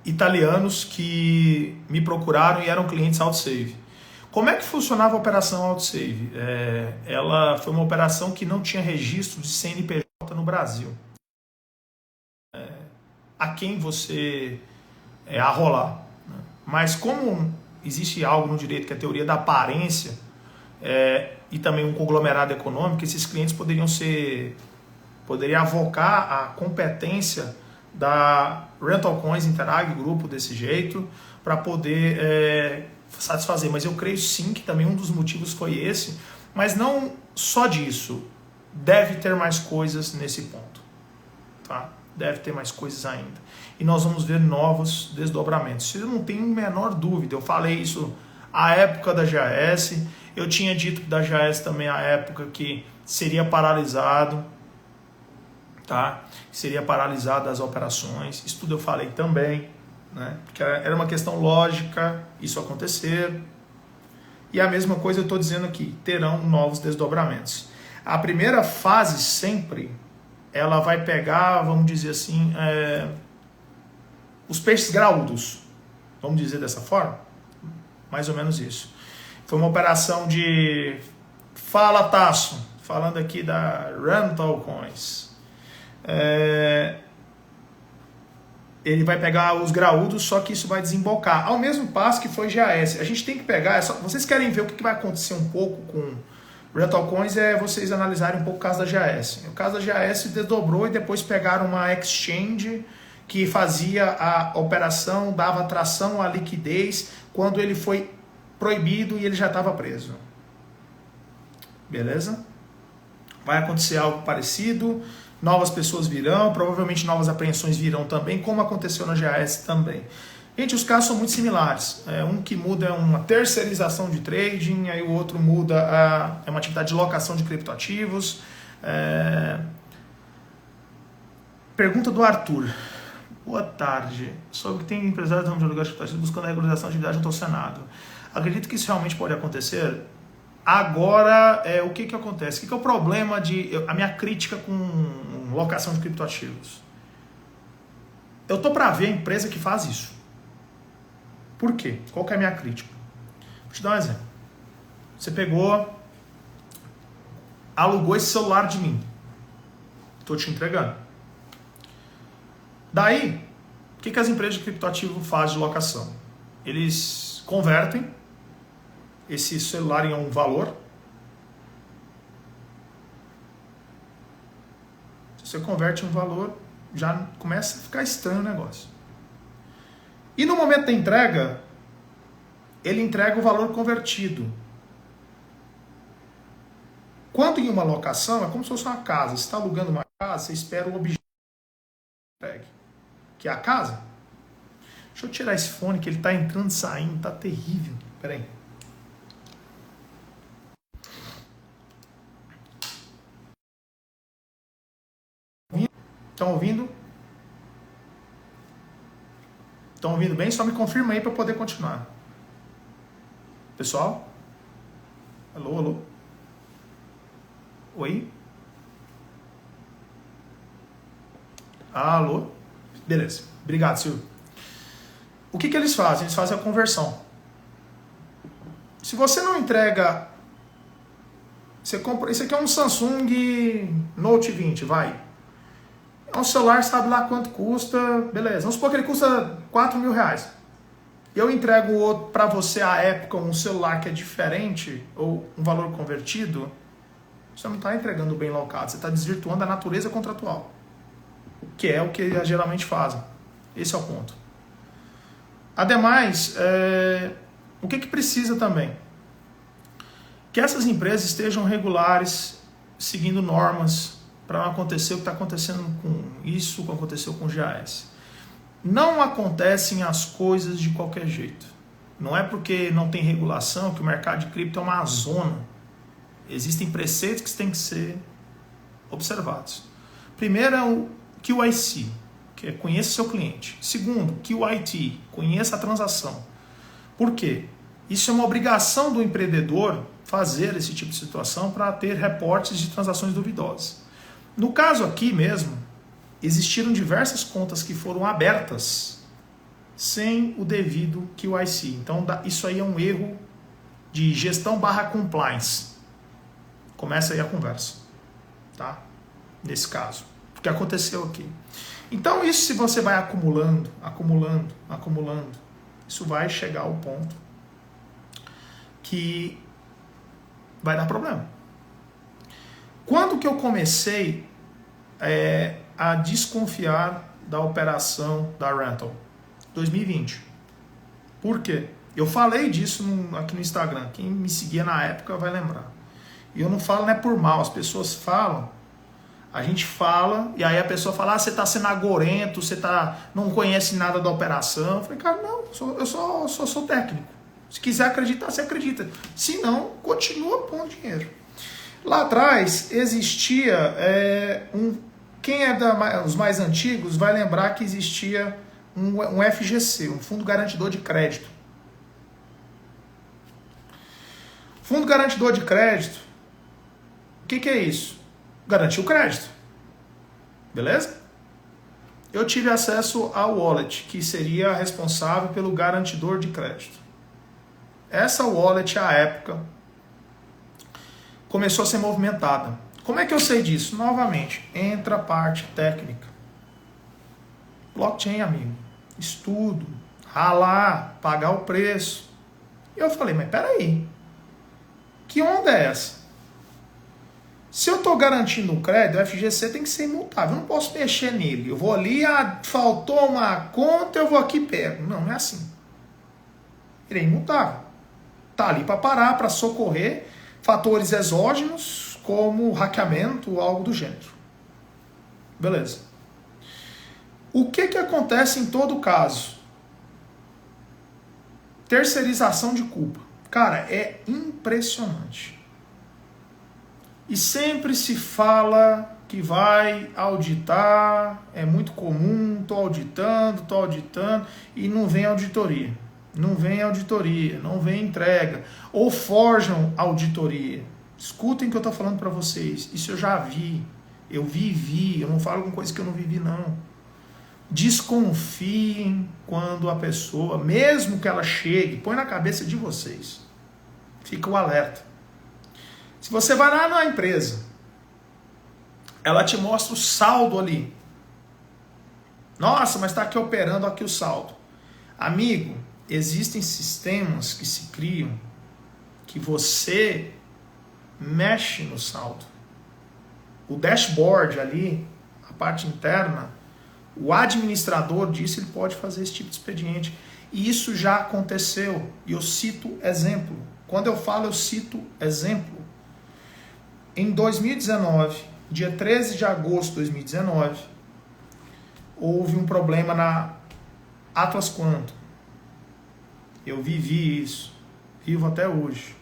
Italianos que me procuraram e eram clientes AutoSave. Como é que funcionava a operação AutoSave? Ela foi uma operação que não tinha registro de CNPJ no Brasil. A quem você arrolar. Né? Mas como existe algo no direito que é a teoria da aparência e também um conglomerado econômico, esses clientes poderiam avocar a competência da Rental Coins Interag Grupo desse jeito para poder satisfazer. Mas eu creio sim que também um dos motivos foi esse, mas não só disso. Deve ter mais coisas nesse ponto. Tá? Deve ter mais coisas ainda. E nós vamos ver novos desdobramentos. Isso eu não tenho a menor dúvida. Eu falei isso à época da GAS. Eu tinha dito da GAS também à época que seria paralisado. Tá? Seria paralisado as operações. Isso tudo eu falei também. Né? Porque era uma questão lógica isso acontecer. E a mesma coisa eu estou dizendo aqui. Terão novos desdobramentos. A primeira fase sempre... ela vai pegar, vamos dizer assim, os peixes graúdos, vamos dizer dessa forma, mais ou menos isso. Foi uma operação de fala Tasso, falando aqui da Rental Coins. Ele vai pegar os graúdos, só que isso vai desembocar, ao mesmo passo que foi GAS. A gente tem que pegar, vocês querem ver o que vai acontecer um pouco com Rental Coins vocês analisarem um pouco o caso da GAS. O caso da GAS desdobrou e depois pegaram uma exchange que fazia a operação, dava tração à liquidez quando ele foi proibido e ele já estava preso. Beleza? Vai acontecer algo parecido, novas pessoas virão, provavelmente novas apreensões virão também, como aconteceu na GAS também. Gente, os casos são muito similares. Um que muda é uma terceirização de trading, aí o outro muda é uma atividade de locação de criptoativos. Pergunta do Arthur. Boa tarde. Sobre que tem empresários do ramo de aluguel de criptoativos buscando a regularização de atividade junto ao Senado. Acredito que isso realmente pode acontecer. Agora, o que acontece? O que é o problema a minha crítica com locação de criptoativos? Eu tô para ver a empresa que faz isso. Por quê? Qual que é a minha crítica? Vou te dar um exemplo. Você pegou, alugou esse celular de mim. Estou te entregando. Daí, o que as empresas de criptoativo fazem de locação? Eles convertem esse celular em um valor. Se você converte em um valor, já começa a ficar estranho o negócio. E no momento da entrega, ele entrega o valor convertido. Quando em uma locação, é como se fosse uma casa. Você está alugando uma casa, você espera o objeto entregue, que é a casa. Deixa eu tirar esse fone que ele está entrando e saindo, tá terrível. Espera aí. Estão ouvindo? Estão ouvindo bem? Só me confirma aí para eu poder continuar. Pessoal? Alô, alô? Oi? Alô? Beleza. Obrigado, Silvio. O que eles fazem? Eles fazem a conversão. Se você não entrega... Você compra... Isso aqui é um Samsung Note 20, vai. É um celular, sabe lá quanto custa, beleza. Vamos supor que ele custa 4 mil reais. E eu entrego outro para você à época, um celular que é diferente, ou um valor convertido, você não está entregando o bem locado, você está desvirtuando a natureza contratual. Que é o que eles geralmente fazem. Esse é o ponto. Ademais, o que precisa também? Que essas empresas estejam regulares, seguindo normas, para não acontecer o que está acontecendo com isso, o que aconteceu com o GAS. Não acontecem as coisas de qualquer jeito. Não é porque não tem regulação que o mercado de cripto é uma zona. Existem preceitos que têm que ser observados. Primeiro é o QIC, que é conheça seu cliente. Segundo, QIT, conheça a transação. Por quê? Isso é uma obrigação do empreendedor fazer esse tipo de situação para ter reportes de transações duvidosas. No caso aqui mesmo, existiram diversas contas que foram abertas sem o devido QIC. Então, isso aí é um erro de gestão / compliance. Começa aí a conversa, tá? Nesse caso. O que aconteceu aqui. Então, isso se você vai acumulando, isso vai chegar ao ponto que vai dar problema. Quando que eu comecei a desconfiar da operação da rental? 2020. Por quê? Eu falei disso aqui no Instagram. Quem me seguia na época vai lembrar. E eu não falo, não é por mal. As pessoas falam, a gente fala, e aí a pessoa fala, você está sendo agorento, você não conhece nada da operação. Eu falei, cara, não, eu sou técnico. Se quiser acreditar, você acredita. Se não, continua pondo dinheiro. Lá atrás existia quem é os mais antigos vai lembrar que existia um FGC, um Fundo Garantidor de Crédito. Fundo Garantidor de Crédito, o que é isso? Garantir o crédito. Beleza? Eu tive acesso ao wallet, que seria responsável pelo garantidor de crédito. Essa wallet, à época, começou a ser movimentada. Como é que eu sei disso? Novamente, entra a parte técnica. Blockchain, amigo. Estudo, ralar, pagar o preço. E eu falei, mas peraí, que onda é essa? Se eu estou garantindo um crédito, o FGC tem que ser imutável. Eu não posso mexer nele. Eu vou ali, faltou uma conta, eu vou aqui e pego. Não é assim. Ele é imutável. Está ali para parar, para socorrer fatores exógenos, como hackeamento ou algo do gênero. Beleza. O que acontece em todo caso? Terceirização de culpa. Cara, é impressionante. E sempre se fala que vai auditar, é muito comum, estou auditando, e não vem auditoria. Não vem auditoria, não vem entrega. Ou forjam auditoria. Escutem o que eu estou falando para vocês. Isso eu já vi. Eu vivi. Eu não falo com coisa que eu não vivi, não. Desconfiem quando a pessoa, mesmo que ela chegue, põe na cabeça de vocês. Fica o alerta. Se você vai lá na empresa, ela te mostra o saldo ali. Nossa, mas está aqui operando aqui o saldo. Amigo, existem sistemas que se criam que você mexe no saldo. O dashboard ali, a parte interna, o administrador disso, ele pode fazer esse tipo de expediente. E isso já aconteceu. E eu cito exemplo. Quando eu falo, eu cito exemplo. Em 2019, dia 13 de agosto de 2019, houve um problema na Atlas Quantum. Eu vivi isso. Vivo até hoje.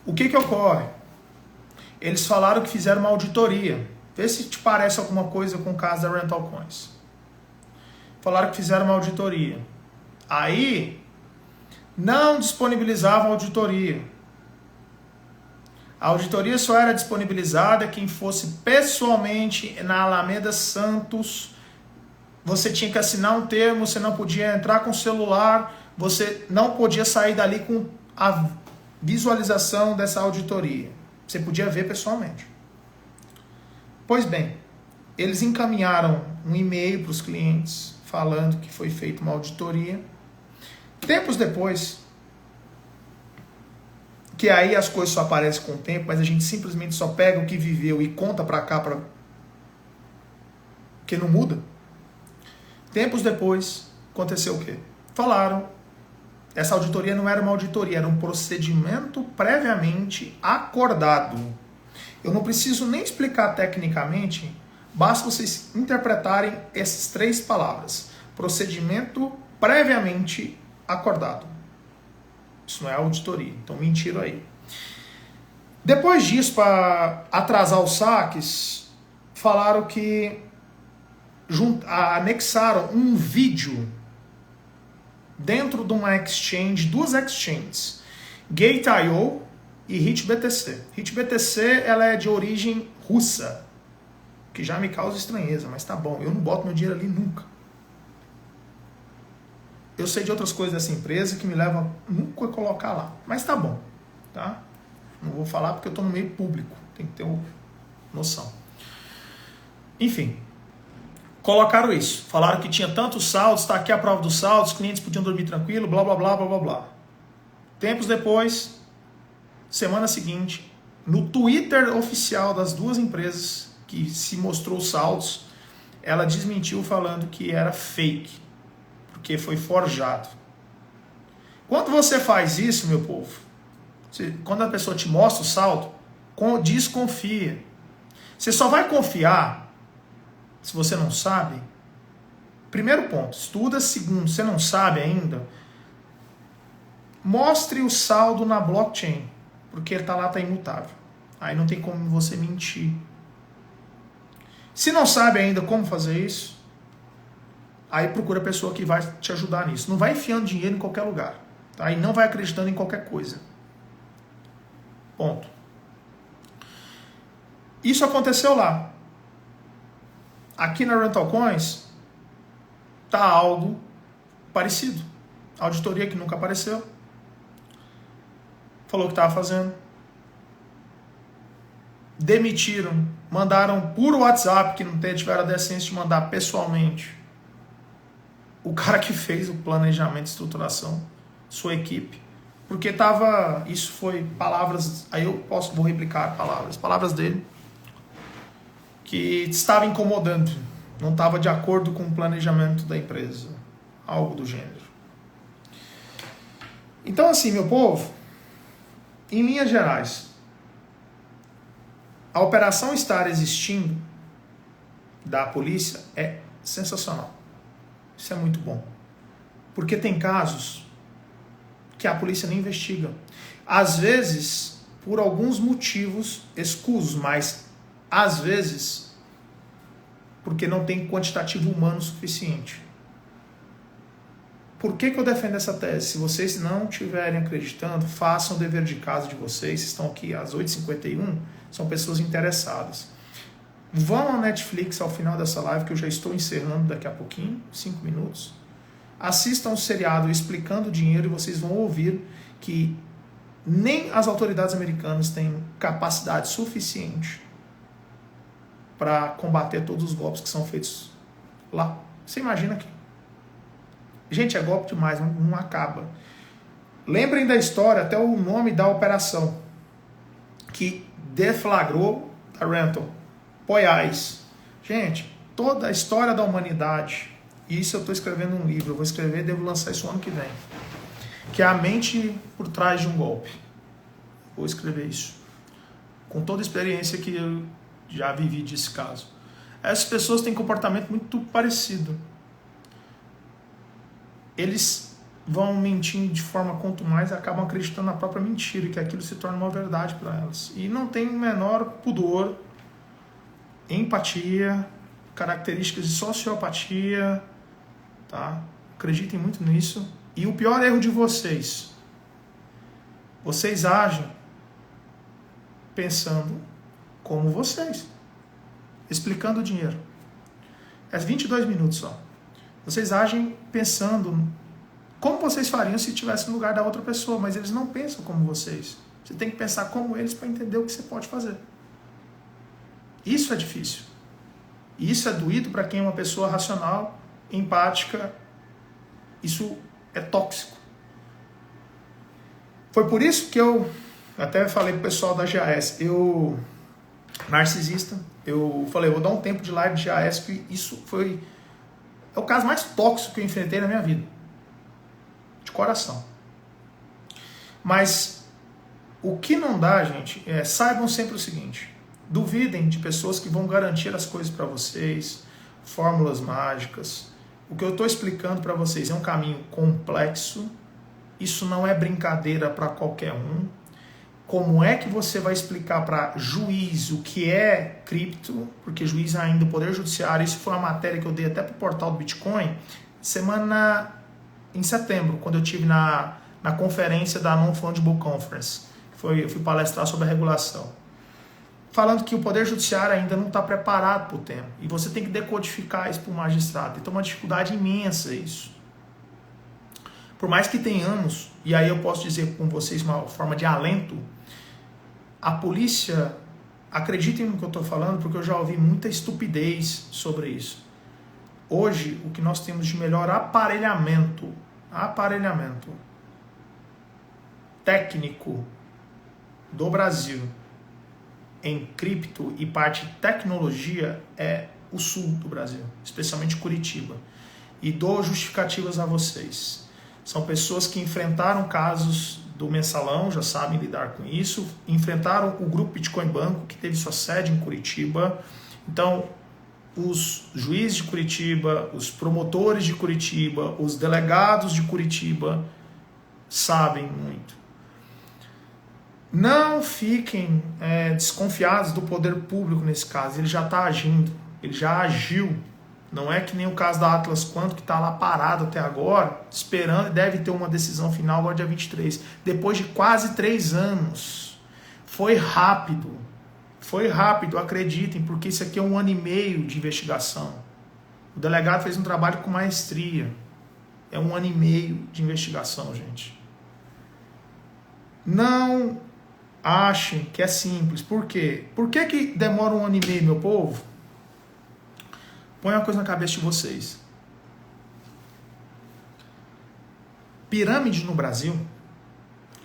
O que ocorre? Eles falaram que fizeram uma auditoria. Vê se te parece alguma coisa com o caso da Rental Coins. Falaram que fizeram uma auditoria. Aí, não disponibilizavam auditoria. A auditoria só era disponibilizada quem fosse pessoalmente na Alameda Santos. Você tinha que assinar um termo, você não podia entrar com o celular, você não podia sair dali com a visualização dessa auditoria. Você podia ver pessoalmente. Pois bem, eles encaminharam um e-mail para os clientes falando que foi feita uma auditoria. Tempos depois, que aí as coisas só aparecem com o tempo, mas a gente simplesmente só pega o que viveu e conta para cá, porque não muda. Tempos depois, aconteceu o quê? Falaram, essa auditoria não era uma auditoria, era um procedimento previamente acordado. Eu não preciso nem explicar tecnicamente, basta vocês interpretarem essas 3 palavras. Procedimento previamente acordado. Isso não é auditoria, então mentiram aí. Depois disso, para atrasar os saques, falaram que anexaram um vídeo dentro de uma exchange, 2 exchanges, Gate.io e HitBTC. HitBTC ela é de origem russa, que já me causa estranheza, mas tá bom, eu não boto meu dinheiro ali nunca. Eu sei de outras coisas dessa empresa que me levam nunca a colocar lá, mas tá bom, tá? Não vou falar porque eu tô no meio público, tem que ter noção. Enfim, colocaram isso, falaram que tinha tantos saldos, tá aqui a prova dos saldos, os clientes podiam dormir tranquilo, blá blá blá blá blá blá. Tempos depois, semana seguinte, no Twitter oficial das 2 empresas que se mostrou os saldos, ela desmentiu falando que era fake, porque foi forjado. Quando você faz isso, meu povo, quando a pessoa te mostra o saldo, desconfia. Você só vai confiar se você não sabe. Primeiro ponto, estuda. Segundo, você não sabe ainda, mostre o saldo na blockchain, porque ele tá imutável. Aí não tem como você mentir. Se não sabe ainda como fazer isso, aí procura a pessoa que vai te ajudar nisso. Não vai enfiando dinheiro em qualquer lugar, tá? E não vai acreditando em qualquer coisa. Ponto. Isso aconteceu lá. Aqui na Rental Coins tá algo parecido. Auditoria que nunca apareceu. Falou que estava fazendo. Demitiram. Mandaram por WhatsApp, que não tiveram a decência de mandar pessoalmente. O cara que fez o planejamento de estruturação, sua equipe. Porque tava, isso foi palavras, aí eu vou replicar palavras dele, que estava incomodando, não estava de acordo com o planejamento da empresa, algo do gênero. Então assim, meu povo, em linhas gerais, a operação estar existindo da polícia é sensacional. Isso é muito bom. Porque tem casos que a polícia nem investiga. Às vezes, por alguns motivos escusos, mas Às vezes, porque não tem quantitativo humano suficiente. Por que eu defendo essa tese? Se vocês não estiverem acreditando, façam o dever de casa de vocês. Estão aqui às 8h51, são pessoas interessadas. Vão ao Netflix ao final dessa live, que eu já estou encerrando daqui a pouquinho, 5 minutos. Assistam o seriado Explicando o Dinheiro e vocês vão ouvir que nem as autoridades americanas têm capacidade suficiente para combater todos os golpes que são feitos lá. Você imagina que... Gente, é golpe demais, não acaba. Lembrem da história, até o nome da operação que deflagrou a Renton. Poiais. Gente, toda a história da humanidade, e isso eu estou escrevendo um livro, eu vou escrever e devo lançar isso ano que vem, que é a mente por trás de um golpe. Vou escrever isso. Com toda a experiência que eu já vivi desse caso. Essas pessoas têm comportamento muito parecido. Eles vão mentindo de forma quanto mais acabam acreditando na própria mentira e que aquilo se torna uma verdade para elas. E não tem o menor pudor, empatia, características de sociopatia, tá? Acreditem muito nisso. E o pior erro de vocês agem pensando como vocês, explicando o dinheiro. É 22 minutos só. Vocês agem pensando como vocês fariam se estivesse no lugar da outra pessoa, mas eles não pensam como vocês. Você tem que pensar como eles para entender o que você pode fazer. Isso é difícil. Isso é doído para quem é uma pessoa racional, empática. Isso é tóxico. Foi por isso que eu até falei pro pessoal da GAS, narcisista, eu falei, vou dar um tempo de live de GAS, que isso é o caso mais tóxico que eu enfrentei na minha vida. De coração. Mas o que não dá, gente, saibam sempre o seguinte: duvidem de pessoas que vão garantir as coisas para vocês, fórmulas mágicas. O que eu estou explicando para vocês é um caminho complexo. Isso não é brincadeira para qualquer um. Como é que você vai explicar para juiz o que é cripto? Porque juiz ainda, o Poder Judiciário, isso foi uma matéria que eu dei até para o portal do Bitcoin, em setembro, quando eu estive na conferência da Non-Fungible Conference. Eu fui palestrar sobre a regulação. Falando que o Poder Judiciário ainda não está preparado para o tema. E você tem que decodificar isso para o magistrado. Então é uma dificuldade imensa isso. Por mais que tenhamos, e aí eu posso dizer com vocês uma forma de alento, a polícia, acreditem no que eu estou falando, porque eu já ouvi muita estupidez sobre isso. Hoje, o que nós temos de melhor aparelhamento técnico do Brasil em cripto e parte de tecnologia é o sul do Brasil, especialmente Curitiba. E dou justificativas a vocês. São pessoas que enfrentaram casos do mensalão, já sabem lidar com isso, enfrentaram o grupo Bitcoin Banco, que teve sua sede em Curitiba. Então, os juízes de Curitiba, os promotores de Curitiba, os delegados de Curitiba sabem muito. Não fiquem desconfiados do poder público nesse caso, ele já está agindo, ele já agiu. Não é que nem o caso da Atlas Quanto, que está lá parado até agora, esperando, e deve ter uma decisão final agora dia 23. Depois de quase 3 anos. Foi rápido, acreditem, porque isso aqui é 1 ano e meio de investigação. O delegado fez um trabalho com maestria. É 1 ano e meio de investigação, gente. Não achem que é simples. Por quê? Por que demora 1 ano e meio, meu povo? Põe uma coisa na cabeça de vocês. Pirâmide no Brasil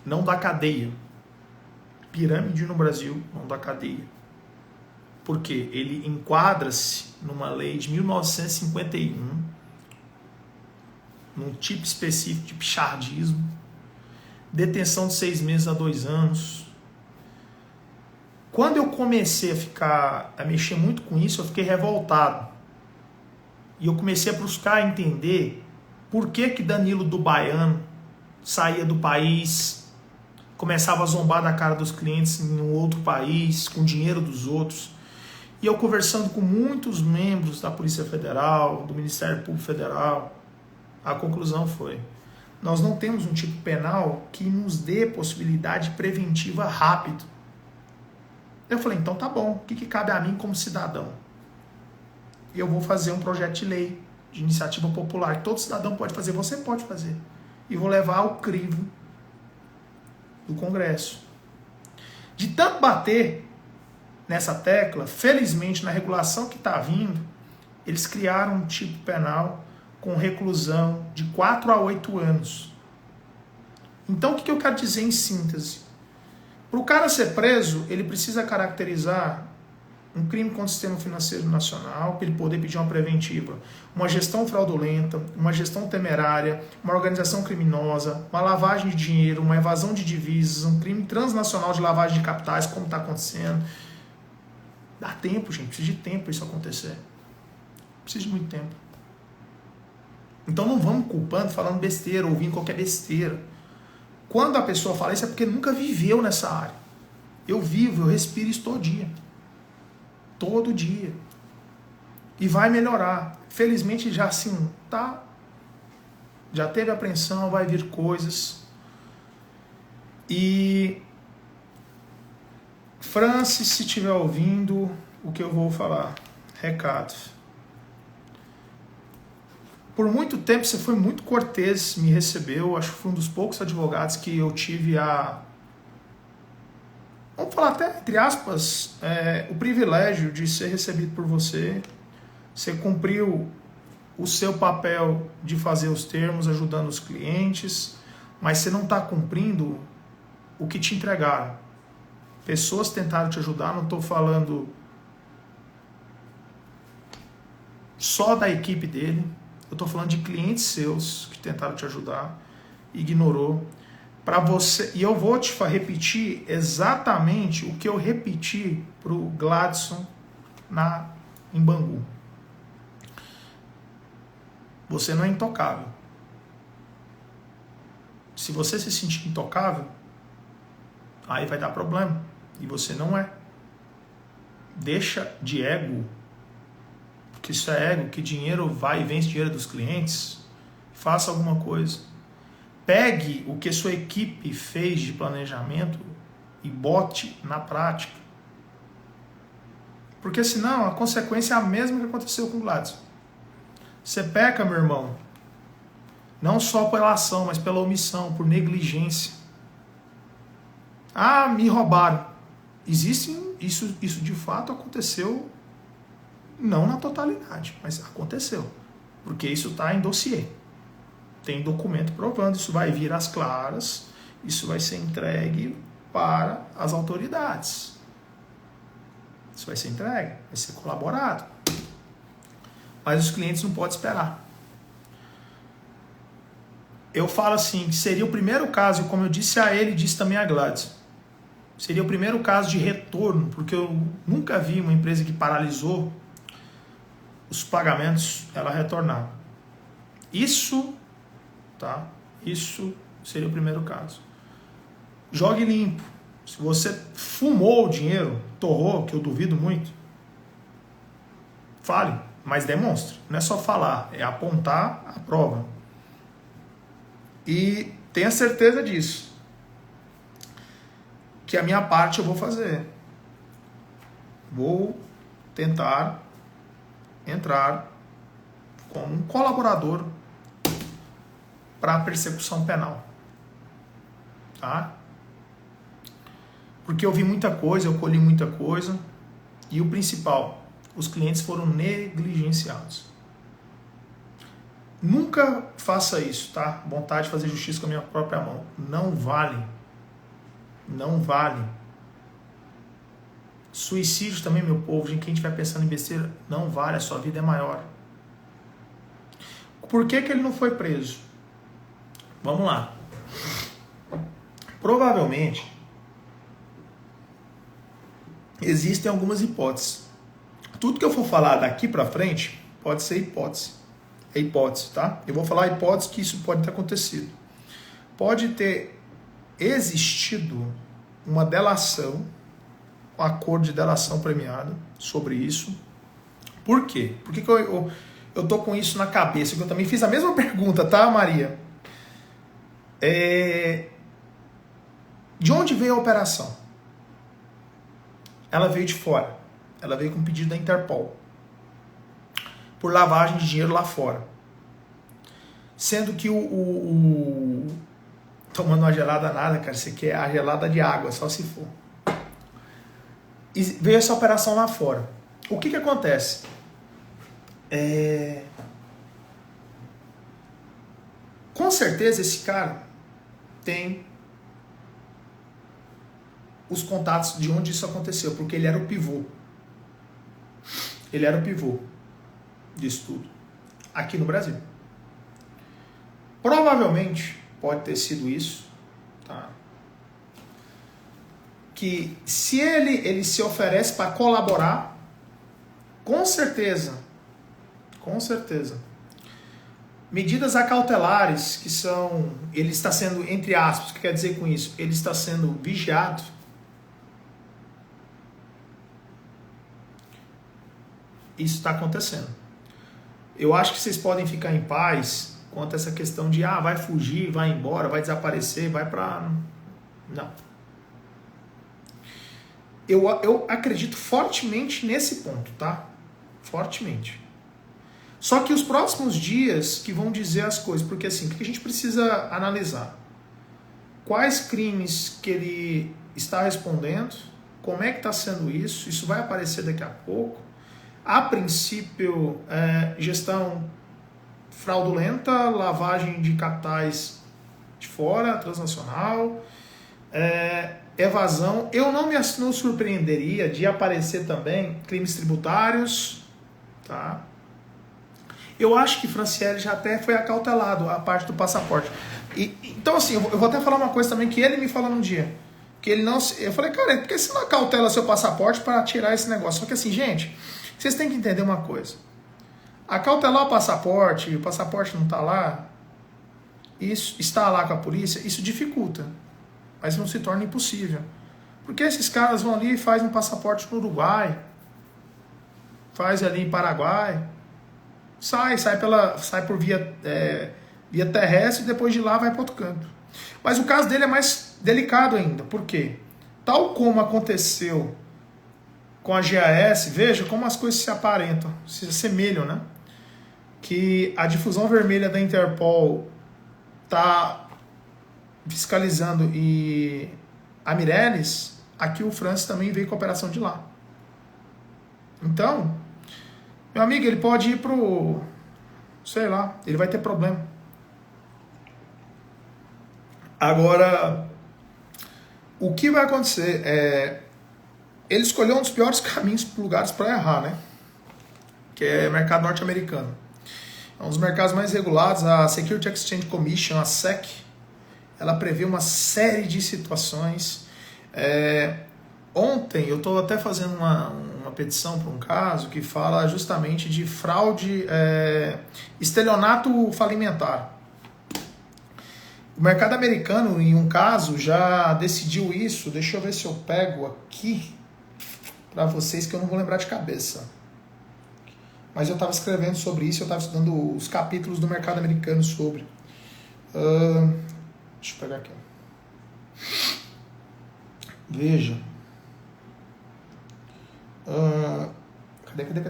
não dá cadeia. Pirâmide no Brasil não dá cadeia. Por quê? Ele enquadra-se numa lei de 1951, num tipo específico de pichardismo, detenção de 6 meses a 2 anos. Quando eu comecei a mexer muito com isso, eu fiquei revoltado. E eu comecei a buscar entender por que Danilo do Baiano saía do país, começava a zombar da cara dos clientes em um outro país, com dinheiro dos outros. E eu conversando com muitos membros da Polícia Federal, do Ministério Público Federal, a conclusão foi: nós não temos um tipo penal que nos dê possibilidade preventiva rápido. Eu falei, então tá bom, o que cabe a mim como cidadão? Eu vou fazer um projeto de lei, de iniciativa popular, que todo cidadão pode fazer, você pode fazer. E vou levar ao crivo do Congresso. De tanto bater nessa tecla, felizmente na regulação que está vindo, eles criaram um tipo penal com reclusão de 4 a 8 anos. Então o que eu quero dizer em síntese? Para o cara ser preso, ele precisa caracterizar um crime contra o sistema financeiro nacional, para ele poder pedir uma preventiva, uma gestão fraudulenta, uma gestão temerária, uma organização criminosa, uma lavagem de dinheiro, uma evasão de divisas, um crime transnacional de lavagem de capitais, como está acontecendo. Dá tempo, gente, precisa de tempo para isso acontecer. Precisa de muito tempo. Então não vamos culpando, falando besteira, ouvindo qualquer besteira. Quando a pessoa fala isso é porque nunca viveu nessa área. Eu vivo, eu respiro isso todo dia. Todo dia. E vai melhorar. Felizmente já assim, tá? Já teve apreensão, vai vir coisas. E Francis, se estiver ouvindo o que eu vou falar, recado. Por muito tempo você foi muito cortês, me recebeu, acho que foi um dos poucos advogados que eu tive vamos falar até, entre aspas, o privilégio de ser recebido por você. Você cumpriu o seu papel de fazer os termos, ajudando os clientes, mas você não está cumprindo o que te entregaram. Pessoas tentaram te ajudar, não estou falando só da equipe dele, eu estou falando de clientes seus que tentaram te ajudar, ignorou. Para você, e eu vou te repetir exatamente o que eu repeti para o Gladson em Bangu. Você não é intocável. Se você se sentir intocável, aí vai dar problema. E você não é. Deixa de ego. Porque isso é ego, que dinheiro vai e vem, esse dinheiro dos clientes. Faça alguma coisa. Pegue o que sua equipe fez de planejamento e bote na prática. Porque senão a consequência é a mesma que aconteceu com o Gladson. Você peca, meu irmão, não só pela ação, mas pela omissão, por negligência. Ah, me roubaram. Isso de fato aconteceu, não na totalidade, mas aconteceu. Porque isso está em dossiê. Tem documento provando, isso vai vir às claras, isso vai ser entregue para as autoridades. Isso vai ser entregue, vai ser colaborado. Mas os clientes não podem esperar. Eu falo assim, que seria o primeiro caso, como eu disse a ele, disse também a Gladys, seria o primeiro caso de retorno, porque eu nunca vi uma empresa que paralisou os pagamentos, ela retornar. Isso seria o primeiro caso. Jogue limpo. Se você fumou o dinheiro, torrou, que eu duvido muito, fale, mas demonstre. Não é só falar, é apontar a prova. E tenha certeza disso. Que a minha parte eu vou fazer. Vou tentar entrar como um colaborador para a persecução penal. Tá? Porque eu vi muita coisa, eu colhi muita coisa, e o principal, os clientes foram negligenciados. Nunca faça isso, tá? Vontade de fazer justiça com a minha própria mão. Não vale. Não vale. Suicídio também, meu povo, gente, quem estiver pensando em besteira, não vale, a sua vida é maior. Por que ele não foi preso? Vamos lá. Provavelmente, existem algumas hipóteses. Tudo que eu for falar daqui pra frente, pode ser hipótese. É hipótese, tá? Eu vou falar hipótese que isso pode ter acontecido. Pode ter existido uma delação um acordo de delação premiada sobre isso. Por quê? Por que eu tô com isso na cabeça? Que eu também fiz a mesma pergunta, tá, Maria? De onde veio a operação? Ela veio de fora. Ela veio com pedido da Interpol por lavagem de dinheiro lá fora. Sendo que tomando uma gelada nada, cara, você quer a gelada de água, só se for. E veio essa operação lá fora. O que acontece? Com certeza esse cara tem os contatos de onde isso aconteceu, porque ele era o pivô. Ele era o pivô disso tudo, aqui no Brasil. Provavelmente pode ter sido isso, tá? Que se ele se oferece para colaborar, com certeza, medidas acautelares que são, ele está sendo, entre aspas, o que quer dizer com isso? Ele está sendo vigiado. Isso está acontecendo. Eu acho que vocês podem ficar em paz quanto a essa questão de vai fugir, vai embora, vai desaparecer, vai para... Não. Eu acredito fortemente nesse ponto, tá? Fortemente. Só que os próximos dias que vão dizer as coisas, porque assim, o que a gente precisa analisar? Quais crimes que ele está respondendo, como é que está sendo isso vai aparecer daqui a pouco. A princípio, gestão fraudulenta, lavagem de capitais de fora, transnacional, evasão. Eu não surpreenderia de aparecer também crimes tributários, tá? Eu acho que Franciele já até foi acautelado a parte do passaporte. Então, assim, eu vou até falar uma coisa também que ele me falou um dia. Que ele não... Eu falei, cara, por que você não acautela seu passaporte para tirar esse negócio? Só que assim, gente, vocês têm que entender uma coisa. Acautelar o passaporte não está lá, isso está lá com a polícia, isso dificulta. Mas não se torna impossível. Porque esses caras vão ali e fazem um passaporte no Uruguai, faz ali em Paraguai, sai por via terrestre e depois de lá vai para outro canto. Mas o caso dele é mais delicado ainda. Por quê? Tal como aconteceu com a GAS, veja como as coisas se aparentam, se assemelham, né? Que a difusão vermelha da Interpol está fiscalizando e a Mireles, aqui o Francis também veio com a operação de lá. Então, meu amigo, ele pode ir pro... sei lá, ele vai ter problema. Agora, o que vai acontecer? Ele escolheu um dos piores lugares para errar, né? Que é o mercado norte-americano. É um dos mercados mais regulados. A Security Exchange Commission, a SEC, ela prevê uma série de situações. Ontem eu estou até fazendo uma petição para um caso que fala justamente de fraude, estelionato falimentar. O mercado americano, em um caso, já decidiu isso. Deixa eu ver se eu pego aqui para vocês, que eu não vou lembrar de cabeça. Mas eu estava escrevendo sobre isso, eu estava estudando os capítulos do mercado americano sobre. Deixa eu pegar aqui. Veja.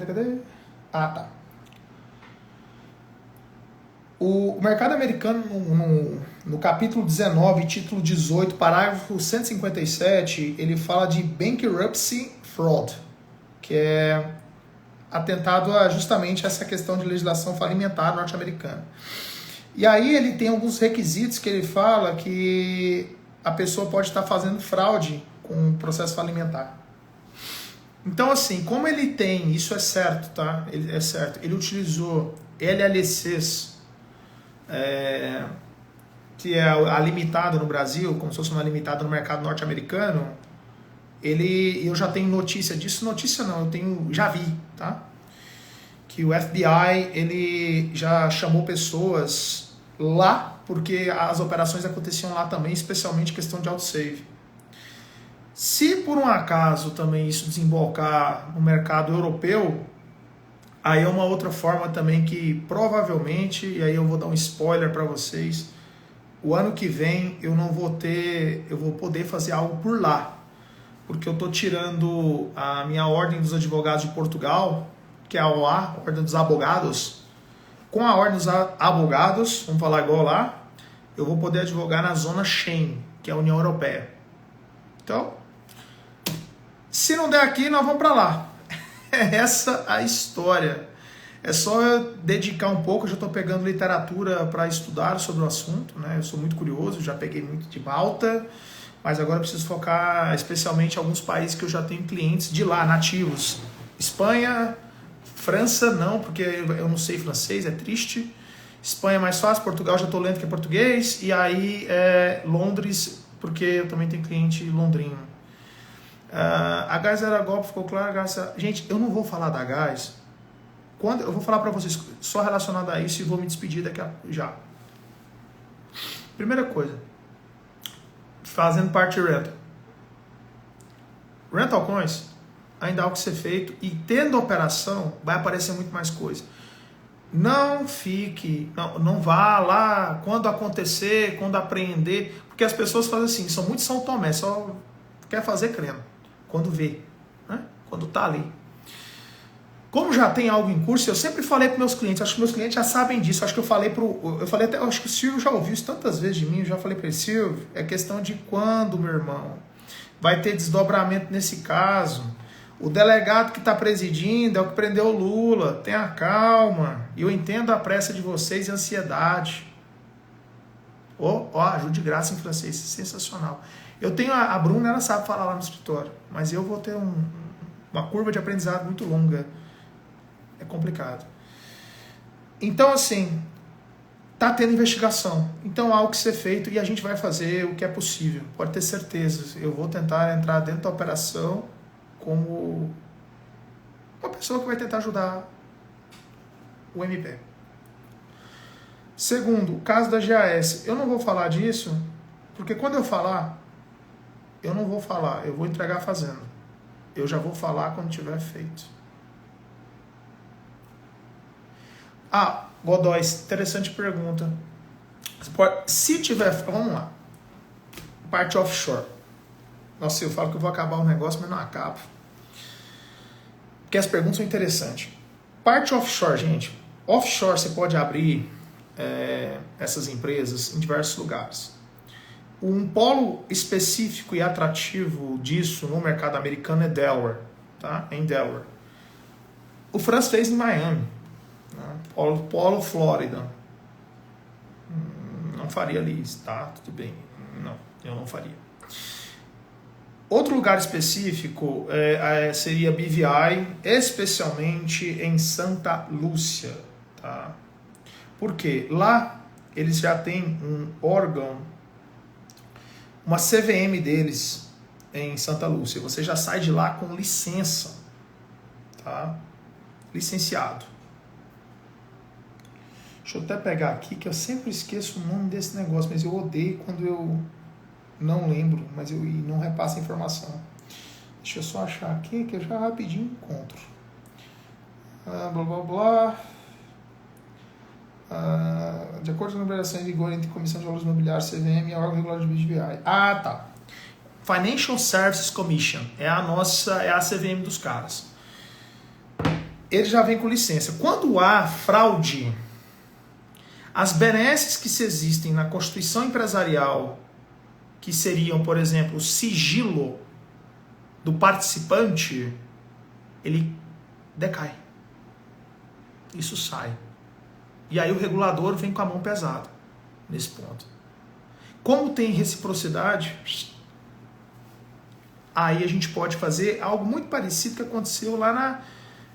Cadê? Ah, tá. O mercado americano, no capítulo 19, título 18, parágrafo 157, ele fala de bankruptcy fraud, que é atentado a justamente essa questão de legislação falimentar norte-americana. E aí ele tem alguns requisitos que ele fala que a pessoa pode estar fazendo fraude com o processo falimentar. Então, assim, como ele tem, isso é certo, tá? É certo, ele utilizou LLCs, que é a limitada no Brasil, como se fosse uma limitada no mercado norte-americano. Eu já tenho notícia disso, já vi, tá? Que o FBI, ele já chamou pessoas lá, porque as operações aconteciam lá também, especialmente questão de autosave. Se por um acaso também isso desembocar no mercado europeu, aí é uma outra forma também que provavelmente, e aí eu vou dar um spoiler para vocês, o ano que vem eu vou poder fazer algo por lá, porque eu estou tirando a minha Ordem dos Advogados de Portugal, que é a OA, Ordem dos Abogados. Com a Ordem dos Abogados, vamos falar igual lá, eu vou poder advogar na zona Schengen, que é a União Europeia. Então, se não der aqui, nós vamos para lá. É essa a história. É só eu dedicar um pouco, eu já estou pegando literatura para estudar sobre o assunto, né? Eu sou muito curioso, já peguei muito de Malta, mas agora eu preciso focar especialmente em alguns países que eu já tenho clientes de lá, nativos. Espanha, França não, porque eu não sei francês, é triste. Espanha é mais fácil, Portugal já estou lendo que é português, e aí Londres, porque eu também tenho cliente londrino. A Gás era golpe, ficou claro. Gente, eu não vou falar da Gás. Eu vou falar para vocês só relacionado a isso e vou me despedir daqui a já. Primeira coisa, fazendo parte de rental. Rental coins, ainda há o que ser feito e tendo operação, vai aparecer muito mais coisa. Não fique, não vá lá quando acontecer, quando apreender, porque as pessoas fazem assim, são muito São Tomé, só quer fazer crendo, quando vê, né? Quando tá ali. Como já tem algo em curso, eu sempre falei para meus clientes, acho que meus clientes já sabem disso, acho que eu falei acho que o Silvio já ouviu isso tantas vezes de mim, eu já falei para ele, Silvio, é questão de quando, meu irmão, vai ter desdobramento nesse caso. O delegado que está presidindo é o que prendeu o Lula, tenha calma, e eu entendo a pressa de vocês e a ansiedade. Ajuda de graça em francês, sensacional. Eu tenho a Bruna, ela sabe falar lá no escritório, mas eu vou ter uma curva de aprendizado muito longa. É complicado. Então, assim, tá tendo investigação. Então, há algo que ser feito e a gente vai fazer o que é possível. Pode ter certeza. Eu vou tentar entrar dentro da operação como uma pessoa que vai tentar ajudar o MP. Segundo, o caso da GAS. Eu não vou falar disso, porque quando eu falar, eu não vou falar. Eu vou entregar fazendo. Eu já vou falar quando tiver feito. Godoy, interessante pergunta. Se tiver, vamos lá. Parte offshore. Nossa, eu falo que eu vou acabar o negócio, mas não acabo. Porque as perguntas são interessantes. Parte offshore, gente. Offshore você pode abrir essas empresas em diversos lugares. Um polo específico e atrativo disso no mercado americano é Delaware. Tá? Em Delaware. O Franz fez em Miami. Polo Flórida. Não faria ali, tá? Tudo bem. Não, eu não faria. Outro lugar específico seria BVI, especialmente em Santa Lúcia. Tá? Por quê? Lá eles já têm um órgão, uma CVM deles em Santa Lúcia. Você já sai de lá com licença. Tá? Licenciado. Deixa eu até pegar aqui, que eu sempre esqueço o nome desse negócio, mas eu odeio quando eu não lembro, mas eu não repasso a informação. Deixa eu só achar aqui, que eu já rapidinho encontro. Blá, blá, blá. De acordo com a liberação em vigor entre Comissão de Valores Imobiliários, CVM e a órgão regulador de BVI. Tá. Financial Services Commission. É a CVM dos caras. Ele já vem com licença. Quando há fraude, as benesses que se existem na Constituição Empresarial, que seriam, por exemplo, o sigilo do participante, ele decai. Isso sai. E aí o regulador vem com a mão pesada nesse ponto. Como tem reciprocidade, aí a gente pode fazer algo muito parecido que aconteceu lá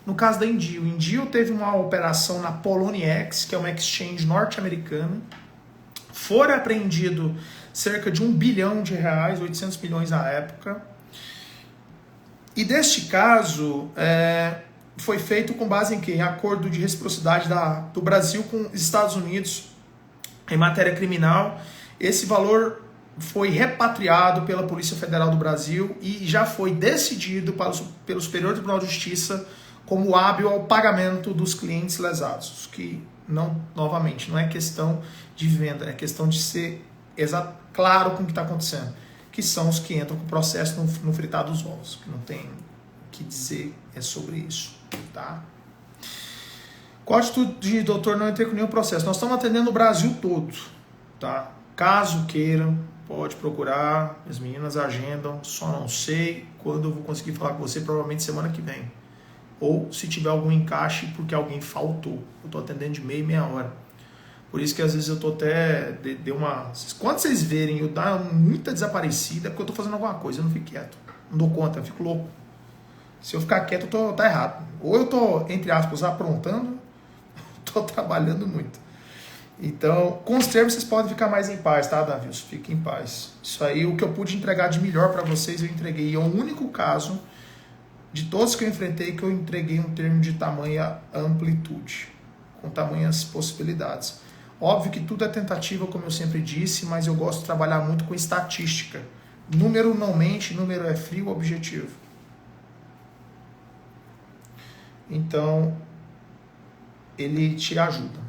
no caso da Indio. Indio teve uma operação na Poloniex, que é uma exchange norte-americana. Foi apreendido cerca de R$1 bilhão, 800 milhões na época. E deste caso, foi feito com base em quê? Em acordo de reciprocidade do Brasil com os Estados Unidos em matéria criminal. Esse valor foi repatriado pela Polícia Federal do Brasil e já foi decidido pelo Superior Tribunal de Justiça como hábil ao pagamento dos clientes lesados, que não, novamente, não é questão de venda, é questão de ser claro com o que está acontecendo, que são os que entram com o processo no fritar dos ovos, que não tem o que dizer sobre isso, tá? Qual a atitude, doutor? Não entrei com nenhum processo. Nós estamos atendendo o Brasil todo, tá? Caso queiram, pode procurar, as meninas agendam, só não sei quando eu vou conseguir falar com você, provavelmente semana que vem. Ou se tiver algum encaixe porque alguém faltou. Eu estou atendendo de meia hora. Por isso que às vezes eu estou até... Quando vocês verem eu dar muita desaparecida, é porque eu estou fazendo alguma coisa, eu não fico quieto. Não dou conta, eu fico louco. Se eu ficar quieto, tá errado. Ou eu estou, entre aspas, aprontando, estou trabalhando muito. Então, com os termos vocês podem ficar mais em paz, tá, Davi? Fiquem em paz. Isso aí, o que eu pude entregar de melhor para vocês, eu entreguei. E é o único caso de todos que eu enfrentei que eu entreguei um termo de tamanha amplitude, com tamanhas possibilidades. Óbvio que tudo é tentativa, como eu sempre disse, mas eu gosto de trabalhar muito com estatística. Número não mente, número é frio, objetivo. Então, ele te ajuda.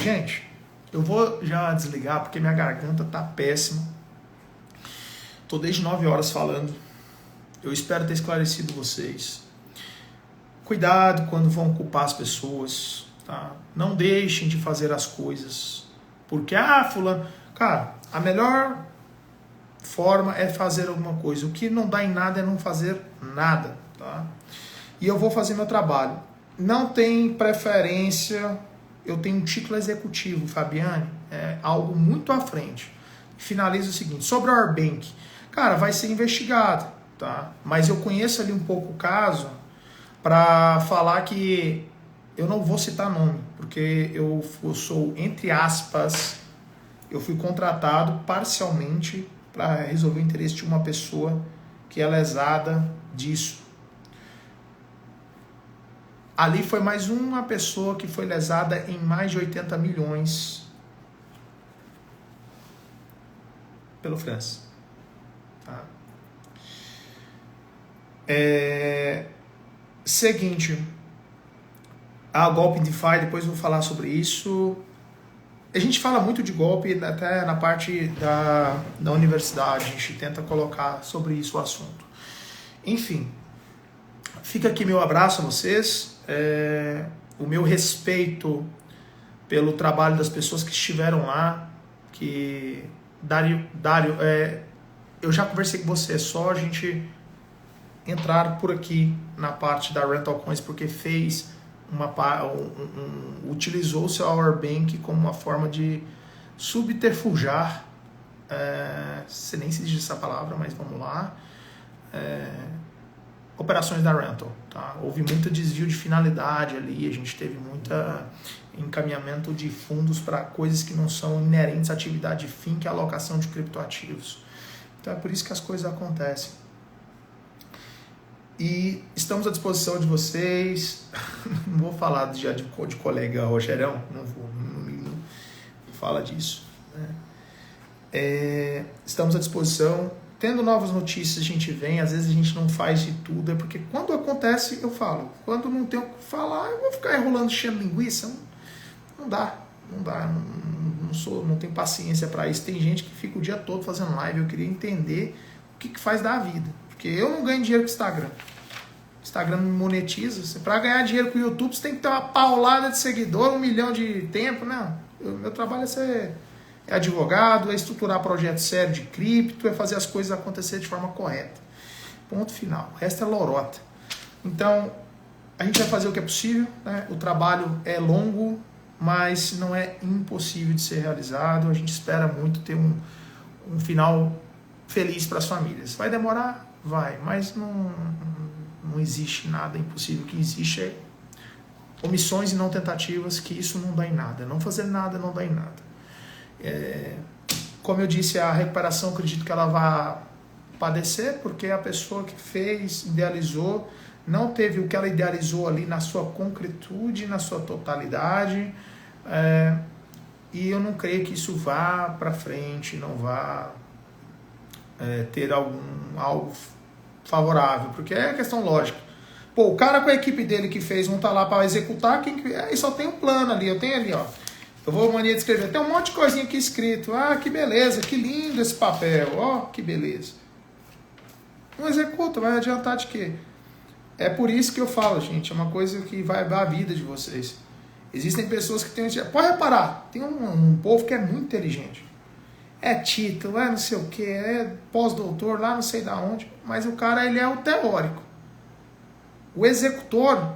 Gente, eu vou já desligar porque minha garganta tá péssima. Tô desde 9 horas falando. Eu espero ter esclarecido vocês. Cuidado quando vão culpar as pessoas, tá? Não deixem de fazer as coisas. Porque, fulano... Cara, a melhor forma é fazer alguma coisa. O que não dá em nada é não fazer nada, tá? E eu vou fazer meu trabalho. Não tem preferência... Eu tenho um título executivo, Fabiane, é algo muito à frente. Finaliza o seguinte, sobre a Orbank, cara, vai ser investigado, tá? Mas eu conheço ali um pouco o caso para falar que eu não vou citar nome, porque eu sou, entre aspas, eu fui contratado parcialmente para resolver o interesse de uma pessoa que é lesada disso. Ali foi mais uma pessoa que foi lesada em mais de 80 milhões pelo France. Tá? Seguinte, a golpe DeFi, depois eu vou falar sobre isso. A gente fala muito de golpe até na parte da universidade, a gente tenta colocar sobre isso o assunto. Enfim, fica aqui meu abraço a vocês. O meu respeito pelo trabalho das pessoas que estiveram lá, que Dário, eu já conversei com você, é só a gente entrar por aqui na parte da Rental Coins, porque fez utilizou o seu Powerbank como uma forma de subterfugiar, se nem se diz essa palavra, mas vamos lá, operações da Rental, tá? Houve muito desvio de finalidade ali, a gente teve muito encaminhamento de fundos para coisas que não são inerentes à atividade de fim, que é a alocação de criptoativos. Então é por isso que as coisas acontecem. E estamos à disposição de vocês. Não vou falar de colega Rogerão, não fala disso, né? Estamos à disposição. Tendo novas notícias, a gente vem. Às vezes a gente não faz de tudo, é porque quando acontece, eu falo. Quando não tenho o que falar, eu vou ficar enrolando, enchendo linguiça. Não dá. Não tenho paciência para isso. Tem gente que fica o dia todo fazendo live. Eu queria entender o que faz da vida. Porque eu não ganho dinheiro com o Instagram. O Instagram me monetiza. Para ganhar dinheiro com o YouTube, você tem que ter uma paulada de seguidor, 1 milhão de tempo. Não. Meu trabalho é ser advogado, é estruturar projetos sérios de cripto, é fazer as coisas acontecer de forma correta. Ponto final. O resto é lorota. Então, a gente vai fazer o que é possível, né? O trabalho é longo, mas não é impossível de ser realizado. A gente espera muito ter um final feliz para as famílias. Vai demorar? Vai, mas não existe nada impossível. O que existe é omissões e não tentativas, que isso não dá em nada. Não fazer nada não dá em nada. Como eu disse, a recuperação, acredito que ela vai padecer, porque a pessoa que fez, idealizou, não teve o que ela idealizou ali na sua concretude, na sua totalidade, e eu não creio que isso vá para frente, não vá ter algo favorável, porque é questão lógica. Pô, o cara com a equipe dele que fez não tá lá para executar, aí só tem um plano ali, eu tenho ali, ó. Eu vou mania de escrever, tem um monte de coisinha aqui escrito. Ah, que beleza, que lindo esse papel, ó, que beleza. Não executa, vai adiantar de quê? É por isso que eu falo, gente, é uma coisa que vai dar a vida de vocês. Existem pessoas que têm... Pode reparar, tem um povo que é muito inteligente. É título, é não sei o que, é pós-doutor, lá não sei da onde, mas o cara, ele é o teórico. O executor,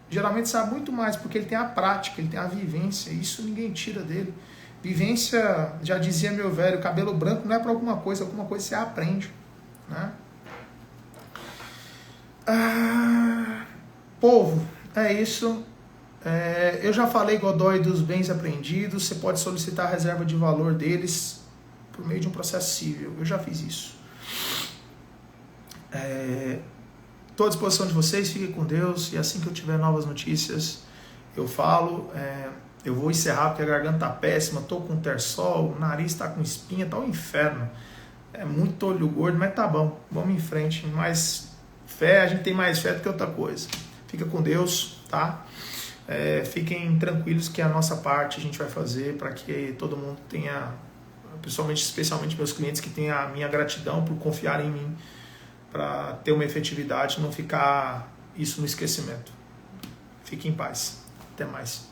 geralmente sabe muito mais, porque ele tem a prática, ele tem a vivência, isso ninguém tira dele. Vivência, já dizia meu velho, cabelo branco não é para alguma coisa você aprende, né? Povo, é isso. Eu já falei, Godoy, dos bens apreendidos. Você pode solicitar a reserva de valor deles por meio de um processo civil. Eu já fiz isso. Estou à disposição de vocês, fiquem com Deus. E assim que eu tiver novas notícias, eu falo. Eu vou encerrar porque a garganta tá péssima. Estou com terçol, o nariz está com espinha, tá um inferno. É muito olho gordo, mas tá bom. Vamos em frente. Mais fé, a gente tem mais fé do que outra coisa. Fica com Deus, tá? Fiquem tranquilos que a nossa parte a gente vai fazer para que todo mundo tenha, especialmente meus clientes, que tenha a minha gratidão por confiar em mim, para ter uma efetividade, não ficar isso no esquecimento. Fique em paz. Até mais.